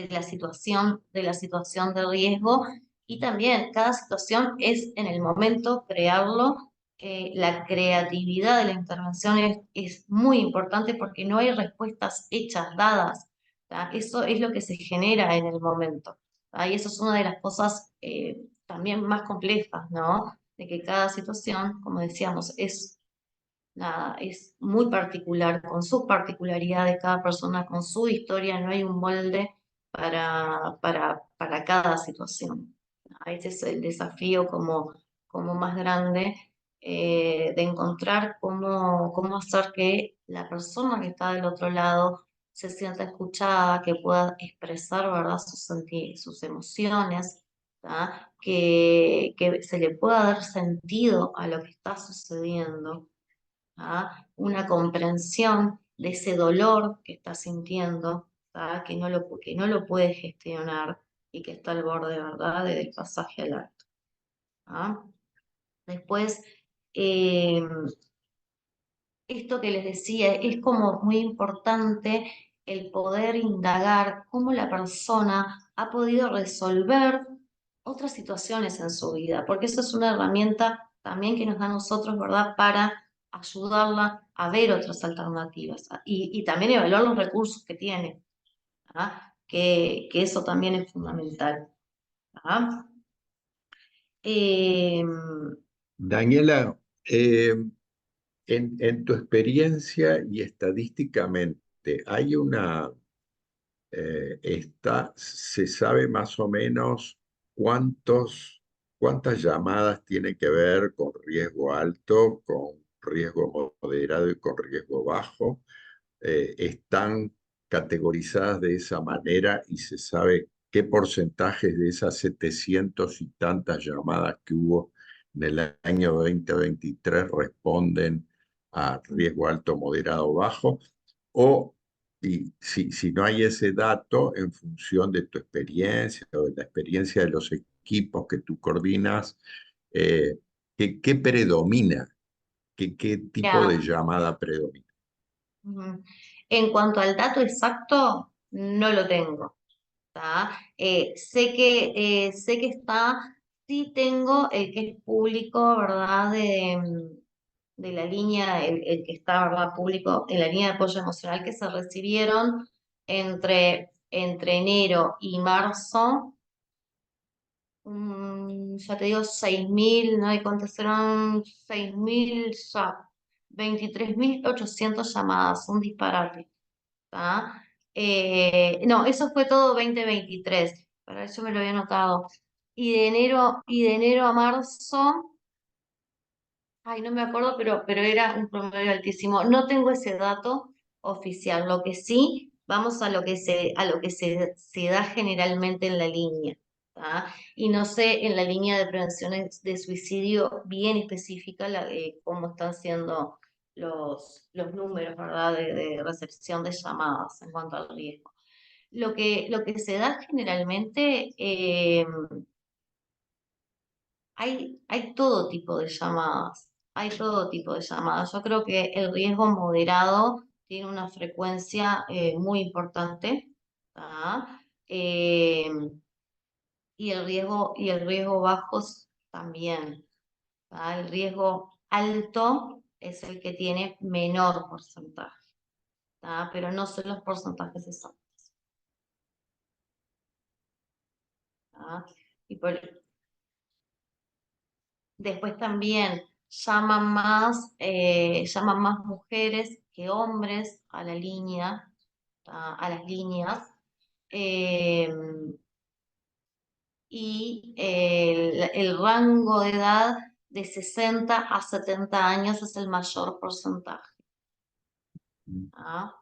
la situación de riesgo. Y también cada situación es en el momento crearlo. La creatividad de la intervención es muy importante porque no hay respuestas hechas, dadas, ¿tá? Eso es lo que se genera en el momento, ¿tá? Y eso es una de las cosas también más complejas, ¿no? De que cada situación, como decíamos, nada, es muy particular, con sus particularidades, cada persona con su historia, no hay un molde para cada situación. Ese es el desafío como más grande, de encontrar cómo hacer que la persona que está del otro lado se sienta escuchada, que pueda expresar, ¿verdad?, sus emociones, ¿tá?, que se le pueda dar sentido a lo que está sucediendo, ¿tá?, una comprensión de ese dolor que está sintiendo, ¿tá?, que no lo puede gestionar y que está al borde, ¿verdad?, del pasaje al alto. ¿Ah? Después, eh, esto que les decía, es como muy importante el poder indagar cómo la persona ha podido resolver otras situaciones en su vida, porque eso es una herramienta también que nos da a nosotros, ¿verdad?, para ayudarla a ver otras alternativas y también evaluar los recursos que tiene, ¿ah? Que eso también es fundamental. ¿Ah? Eh, Daniela, en tu experiencia y estadísticamente, hay se sabe más o menos cuántas llamadas tienen que ver con riesgo alto, con riesgo moderado y con riesgo bajo, están categorizadas de esa manera y se sabe qué porcentajes de esas 700 y tantas llamadas que hubo en el año 2023 responden a riesgo alto, moderado, bajo, o y si no hay ese dato en función de tu experiencia o de la experiencia de los equipos que tú coordinas, ¿qué predomina? ¿Qué tipo de Ya, llamada predomina? ujú. En cuanto al dato exacto, no lo tengo. ¿Tá? Sé que está, sí tengo el que es público, ¿verdad? De la línea, el que está, ¿verdad? Público en la línea de apoyo emocional que se recibieron entre enero y marzo. Ya te digo, 6.000, ¿no? ¿Y cuántas eran? 6.000, ya, 23.800 llamadas, un disparate. ¿Tá? No, eso fue todo 2023, para eso me lo había anotado. Y de enero a marzo, ay, no me acuerdo, pero era un promedio altísimo. No tengo ese dato oficial. Lo que sí, vamos a lo que se da generalmente en la línea. ¿Tá? Y no sé en la línea de prevención de suicidio bien específica cómo están siendo los números, ¿verdad? De recepción de llamadas en cuanto al riesgo. Lo que se da generalmente, hay todo tipo de llamadas, hay todo tipo de llamadas. Yo creo que el riesgo moderado tiene una frecuencia muy importante, ¿tá? Eh, y el riesgo bajo también, ¿tá? El riesgo alto es el que tiene menor porcentaje, ¿tá? Pero no son los porcentajes exactos, ¿tá? Y después también llaman más mujeres que hombres a la línea, a las líneas, eh, y el rango de edad de 60 a 70 años es el mayor porcentaje. ¿Ah?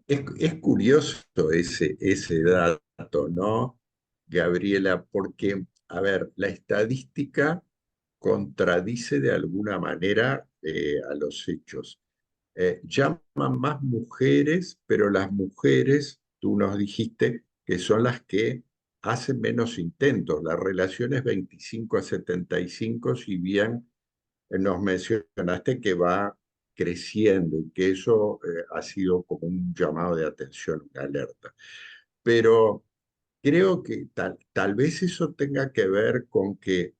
Es curioso ese dato, ¿no, Gabriela? Porque, a ver, la estadística contradice de alguna manera a los hechos. Llaman más mujeres, pero las mujeres, tú nos dijiste que son las que hacen menos intentos. La relación es 25 a 75, si bien nos mencionaste que va creciendo y que eso ha sido como un llamado de atención, una alerta. Pero creo que tal vez eso tenga que ver con que,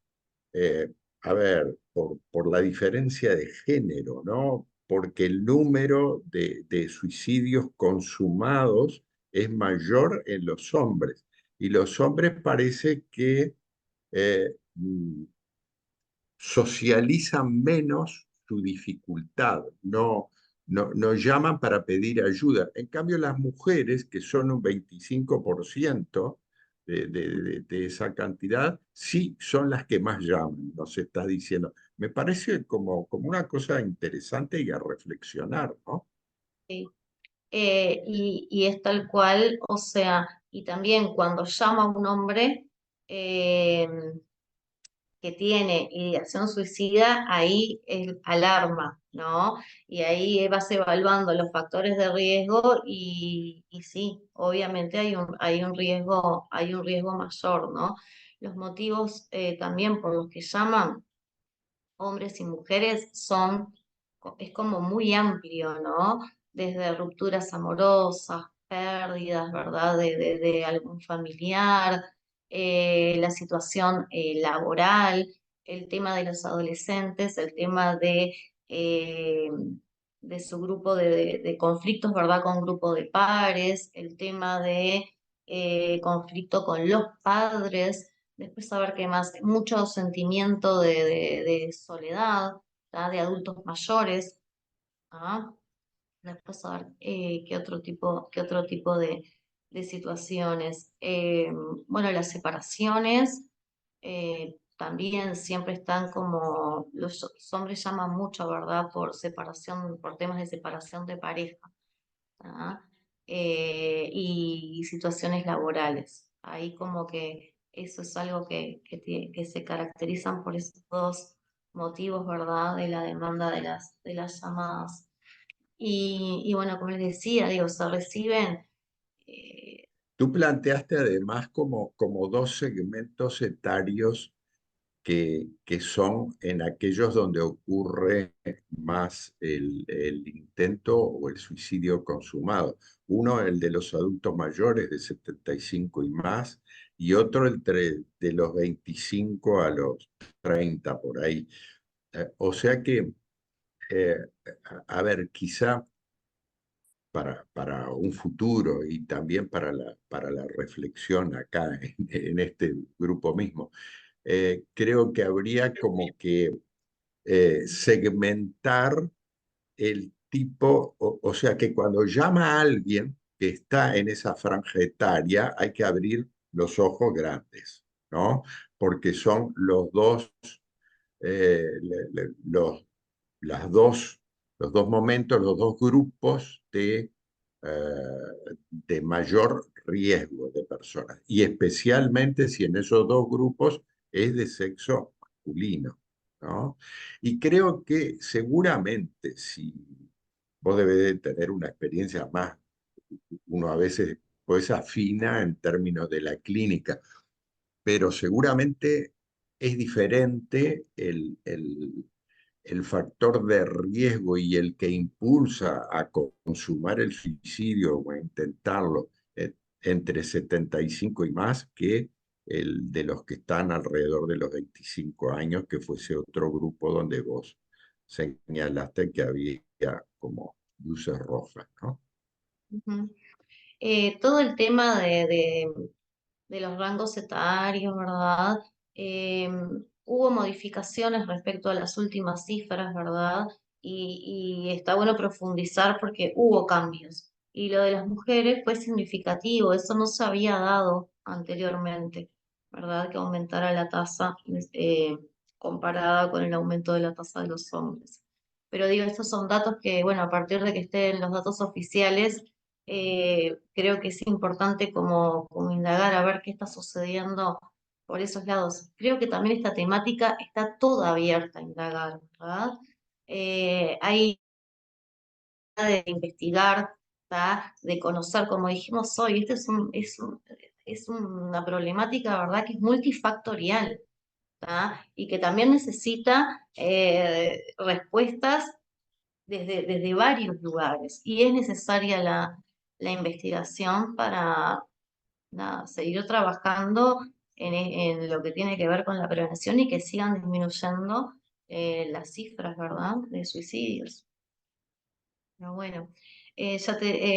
eh, a ver, por la diferencia de género, ¿no? Porque el número de suicidios consumados es mayor en los hombres y los hombres parece que socializan menos su dificultad, no llaman para pedir ayuda. En cambio, las mujeres, que son un 25% de esa cantidad, sí son las que más llaman, nos está diciendo. Me parece como una cosa interesante y a reflexionar, ¿no? Sí. Y es tal cual, o sea, y también cuando llama un hombre, eh, que tiene ideación suicida, ahí es alarma, ¿no? Y ahí vas evaluando los factores de riesgo y sí, obviamente hay un riesgo mayor, ¿no? Los motivos también por los que llaman hombres y mujeres es como muy amplio, ¿no? Desde rupturas amorosas, pérdidas, ¿verdad? De algún familiar, la situación laboral, el tema de los adolescentes, el tema eh, de su grupo de conflictos, ¿verdad? Con grupo de pares, el tema de conflicto con los padres. Después saber qué más, mucho sentimiento de soledad, ¿tá? De adultos mayores. ¿Ah? Después saber qué otro tipo de situaciones. Bueno, las separaciones, eh, también siempre están como, los hombres llaman mucho, ¿verdad? Por separación, por temas de separación de pareja, ¿tá? Y situaciones laborales. Ahí como que eso es algo que se caracterizan por esos dos motivos, ¿verdad? De la demanda de las llamadas. Y bueno, como les decía, digo, se reciben, eh, Tú planteaste además como dos segmentos etarios que son en aquellos donde ocurre más el intento o el suicidio consumado. Uno, el de los adultos mayores de 75 y más, y otro de los 25 a los 30 por ahí. O sea que, eh, a ver, quizá para un futuro y también para la reflexión acá en este grupo mismo, creo que habría como que segmentar el tipo, o sea que cuando llama a alguien que está en esa franja etaria, hay que abrir los ojos grandes, ¿no? Porque son los dos, los, las dos, los dos momentos, los dos grupos de mayor riesgo de personas, y especialmente si en esos dos grupos es de sexo masculino, ¿no? Y creo que seguramente si vos debes de tener una experiencia más, uno a veces pues afina en términos de la clínica, pero seguramente es diferente el factor de riesgo y el que impulsa a consumar el suicidio o a intentarlo entre 75 y más que el de los que están alrededor de los 25 años, que fuese otro grupo donde vos señalaste que había como luces rojas, ¿no? ujú. Todo el tema de los rangos etarios, ¿verdad? Hubo modificaciones respecto a las últimas cifras, ¿verdad? Y está bueno profundizar porque hubo cambios. Y lo de las mujeres fue significativo, eso no se había dado anteriormente, ¿verdad? Que aumentara la tasa comparada con el aumento de la tasa de los hombres. Pero digo, estos son datos que, bueno, a partir de que estén los datos oficiales, creo que es importante como indagar a ver qué está sucediendo por esos lados. Creo que también esta temática está toda abierta a indagar, ¿verdad? Hay de investigar, ¿tá? De conocer, como dijimos hoy, este es una problemática, ¿verdad? Que es multifactorial, ¿tá? Y que también necesita respuestas desde varios lugares. Y es necesaria la investigación para nada, seguir trabajando en lo que tiene que ver con la prevención y que sigan disminuyendo las cifras, ¿verdad? De suicidios. Pero bueno,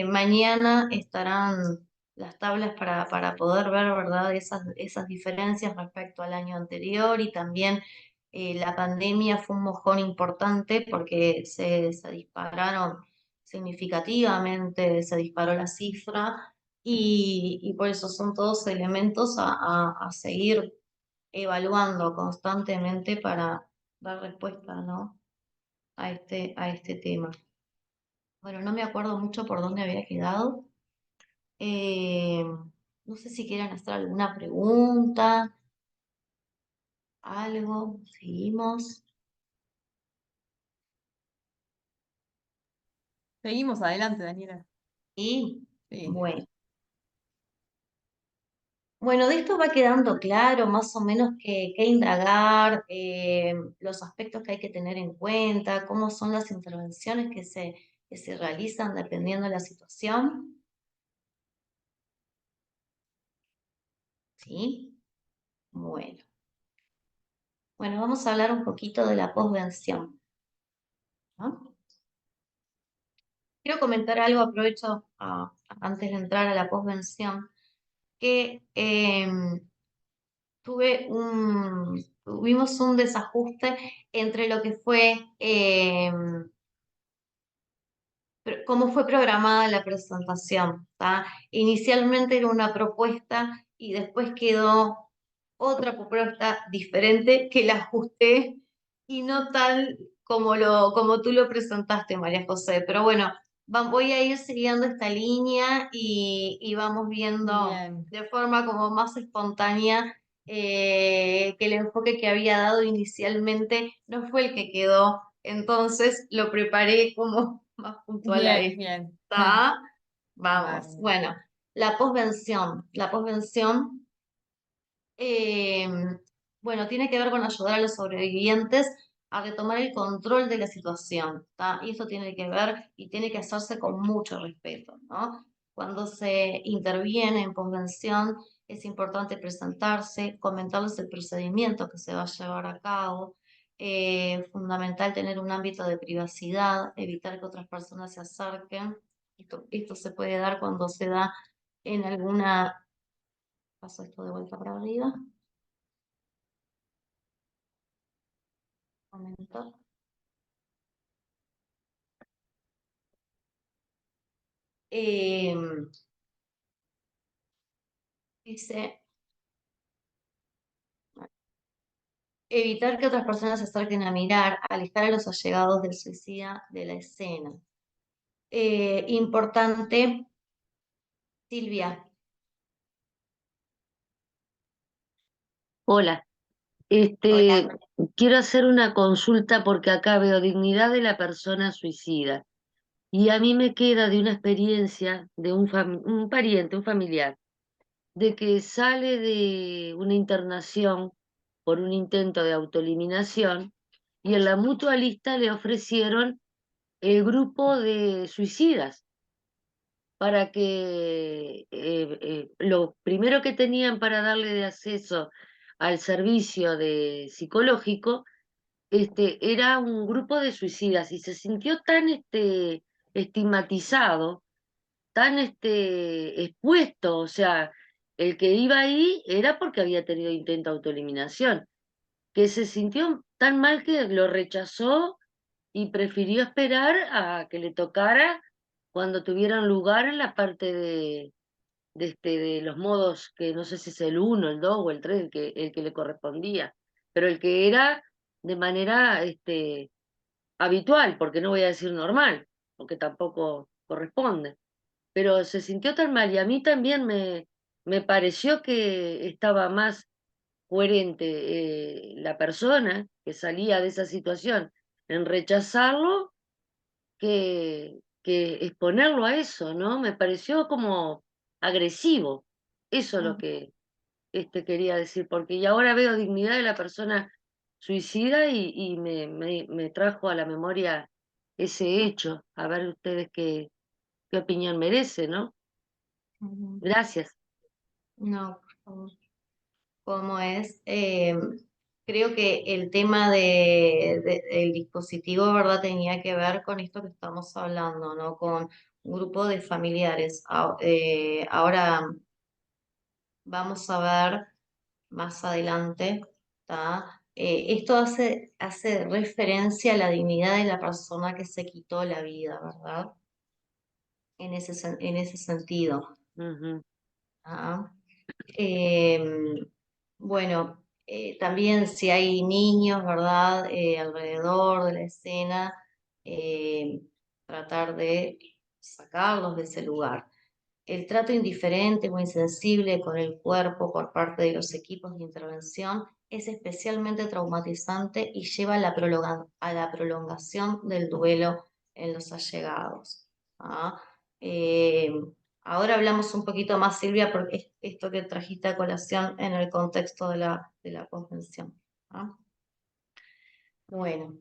mañana estarán las tablas para poder ver, ¿verdad? Esas diferencias respecto al año anterior y también la pandemia fue un mojón importante porque se dispararon significativamente, se disparó la cifra y por eso son todos elementos a seguir evaluando constantemente para dar respuesta, ¿no? A este tema. Bueno, no me acuerdo mucho por dónde había quedado. Eh, no sé si quieren hacer alguna pregunta, algo. Seguimos. Seguimos adelante, Daniela. Y Sí. bueno. Bueno, de esto va quedando claro más o menos qué indagar, los aspectos que hay que tener en cuenta, cómo son las intervenciones que se realizan dependiendo de la situación. ¿Sí? Bueno. Bueno, vamos a hablar un poquito de la posvención, ¿no? Quiero comentar algo, aprovecho antes de entrar a la posvención, que tuvimos un desajuste entre lo que fue, cómo fue programada la presentación, ¿tá? Inicialmente era una propuesta y después quedó otra propuesta diferente que la ajusté y no tal como tú lo presentaste, María José. Pero bueno, voy a ir siguiendo esta línea y vamos viendo Bien, de forma como más espontánea que el enfoque que había dado inicialmente no fue el que quedó. Entonces lo preparé como más puntual a bien, esto. bien. ¿Está? Vamos. Bárbaro. Bueno, la posvención. La posvención eh, bueno, tiene que ver con ayudar a los sobrevivientes a retomar el control de la situación, ¿tá? Y eso tiene que ver y tiene que hacerse con mucho respeto, ¿no? Cuando se interviene en posvención, es importante presentarse, comentarles el procedimiento que se va a llevar a cabo. Fundamental tener un ámbito de privacidad, evitar que otras personas se acerquen. Esto se puede dar cuando se da en alguna... Paso esto de vuelta para arriba. Momento. Em, Dice, evitar que otras personas se acerquen a mirar, alejar a los allegados del suicida de la escena. Importante, Silvia. Hola, Hola. quiero hacer una consulta porque acá veo dignidad de la persona suicida y a mí me queda de una experiencia de un pariente, un familiar, de que sale de una internación por un intento de autoeliminación y en la mutualista le ofrecieron el grupo de suicidas para que lo primero que tenían para darle de acceso al servicio de psicológico era un grupo de suicidas y se sintió tan estigmatizado, tan expuesto, o sea, el que iba ahí era porque había tenido intento de autoeliminación, que se sintió tan mal que lo rechazó y prefirió esperar a que le tocara cuando tuvieran lugar en la parte de los modos, que no sé si es el uno, el 2 o el 3 el que le correspondía, pero el que era de manera habitual, porque no voy a decir normal, porque tampoco corresponde, pero se sintió tan mal y a mí también me pareció que estaba más coherente la persona que salía de esa situación en rechazarlo que exponerlo a eso, ¿no? Me pareció como agresivo. Eso es lo que quería decir, porque y ahora veo dignidad de la persona suicida y me trajo a la memoria ese hecho. A ver ustedes qué opinión merece, ¿no? Ujú. Gracias. No, por favor. ¿Cómo es? Creo que el tema del dispositivo, ¿verdad? Tenía que ver con esto que estamos hablando, ¿no? Con un grupo de familiares. Ahora vamos a ver más adelante, ¿tá? Esto hace referencia a la dignidad de la persona que se quitó la vida, ¿verdad? En ese sentido. Ujú. ¿Tá? Em, bueno, también si hay niños, ¿verdad? Alrededor de la escena, eh, tratar de sacarlos de ese lugar. El trato indiferente o insensible con el cuerpo por parte de los equipos de intervención es especialmente traumatizante y lleva a la prolongación del duelo en los allegados. ¿Ah? Eh, Ahora hablamos un poquito más, Silvia, porque es esto que trajiste a colación en el contexto de la convención. ¿Ah? Bueno.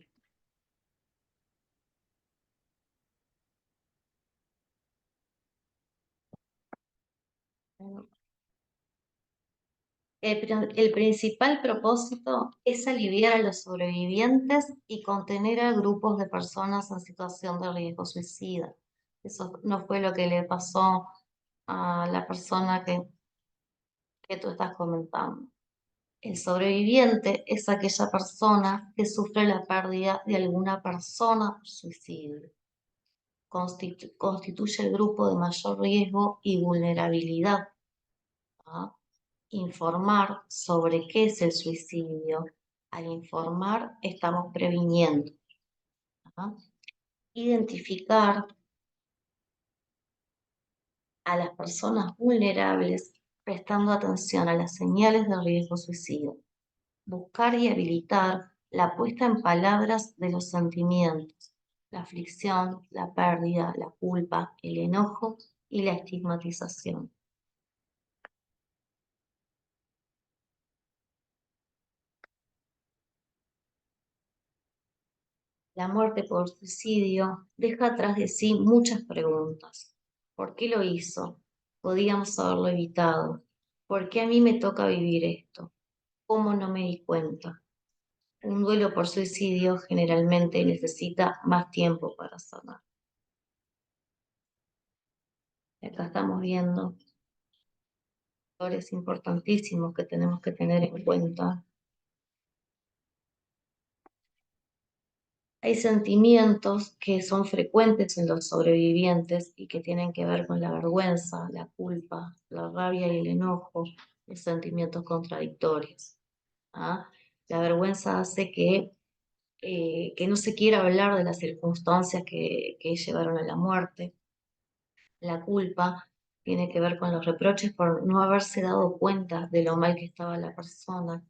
El principal propósito es aliviar a los sobrevivientes y contener a grupos de personas en situación de riesgo suicida. Eso no fue lo que le pasó a la persona que tú estás comentando. El sobreviviente es aquella persona que sufre la pérdida de alguna persona por suicidio. Constituye el grupo de mayor riesgo y vulnerabilidad. ¿Ah? informar sobre qué es el suicidio. Al informar estamos previniendo. ¿Ah? Identificar a las personas vulnerables prestando atención a las señales de riesgo suicida. Buscar y habilitar la puesta en palabras de los sentimientos, la aflicción, la pérdida, la culpa, el enojo y la estigmatización. La muerte por suicidio deja atrás de sí muchas preguntas. ¿Por qué lo hizo? Podíamos haberlo evitado. ¿Por qué a mí me toca vivir esto? ¿Cómo no me di cuenta? Un duelo por suicidio generalmente necesita más tiempo para sanar. Acá estamos viendo factores importantísimos que tenemos que tener en cuenta. Hay sentimientos que son frecuentes en los sobrevivientes y que tienen que ver con la vergüenza, la culpa, la rabia y el enojo, los sentimientos contradictorios. ¿Ah? La vergüenza hace que no se quiera hablar de las circunstancias que llevaron a la muerte. La culpa tiene que ver con los reproches por no haberse dado cuenta de lo mal que estaba la persona,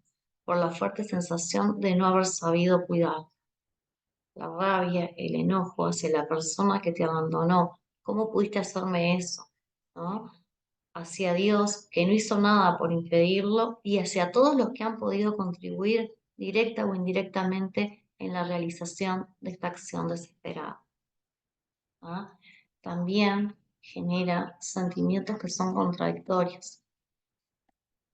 por la fuerte sensación de no haber sabido cuidar. La rabia, el enojo hacia la persona que te abandonó. ¿Cómo pudiste hacerme eso? ¿No? Hacia Dios, que no hizo nada por impedirlo, y hacia todos los que han podido contribuir directa o indirectamente en la realización de esta acción desesperada. ¿Ah? También genera sentimientos que son contradictorios.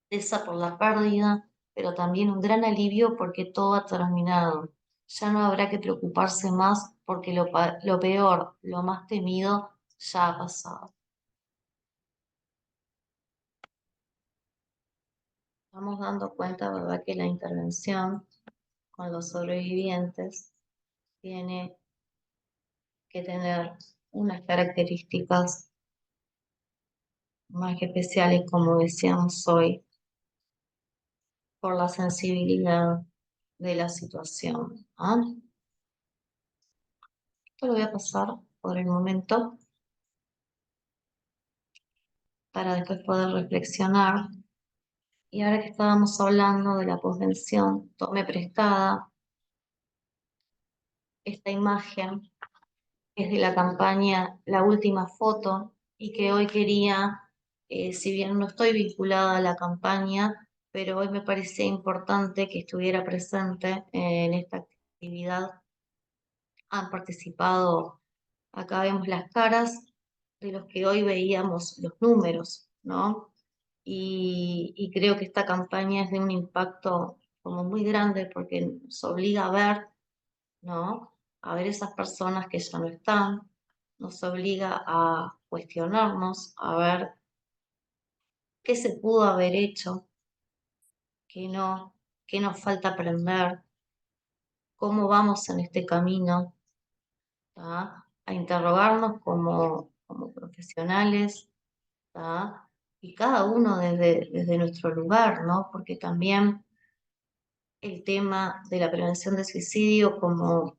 Esa por la pérdida, pero también un gran alivio porque todo ha terminado. Ya no habrá que preocuparse más porque lo peor, lo más temido, ya ha pasado. Estamos dando cuenta, ¿verdad?, que la intervención con los sobrevivientes tiene que tener unas características más especiales, como decíamos hoy, por la sensibilidad de la situación. ¿Ah? Esto lo voy a pasar por el momento para después poder reflexionar. Y ahora que estábamos hablando de la posvención, tomé prestada esta imagen, que es de la campaña La Última Foto, y que hoy quería, si bien no estoy vinculada a la campaña, pero hoy me parecía importante que estuviera presente en esta actividad. Han participado, acá vemos las caras de los que hoy veíamos los números, ¿no? Y creo que esta campaña es de un impacto como muy grande porque nos obliga a ver, ¿no? A ver esas personas que ya no están, nos obliga a cuestionarnos, a ver qué se pudo haber hecho, qué no, qué nos falta aprender, cómo vamos en este camino, ¿tá? A interrogarnos como profesionales, ¿tá? Y cada uno desde nuestro lugar, ¿no? Porque también el tema de la prevención de suicidio, como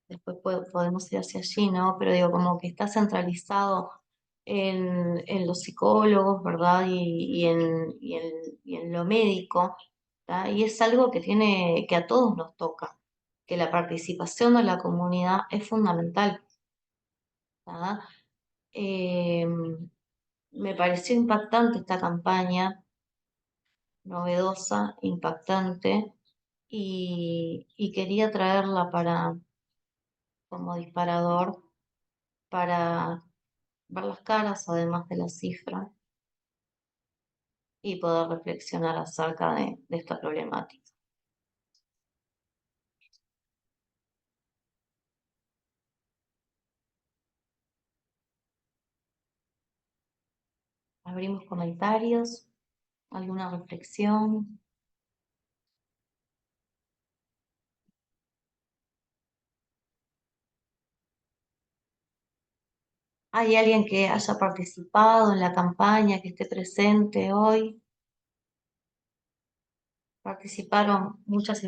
después podemos ir hacia allí, ¿no? Pero digo, como que está centralizado en los psicólogos, ¿verdad? Y en lo médico, ¿tá? Y es algo que a todos nos toca, que la participación de la comunidad es fundamental, ¿tá? Me pareció impactante esta campaña, novedosa, impactante, y quería traerla como disparador para ver las caras, además de la cifra, y poder reflexionar acerca de esta problemática. Abrimos comentarios, alguna reflexión. ¿Hay alguien que haya participado en la campaña, que esté presente hoy? Participaron muchas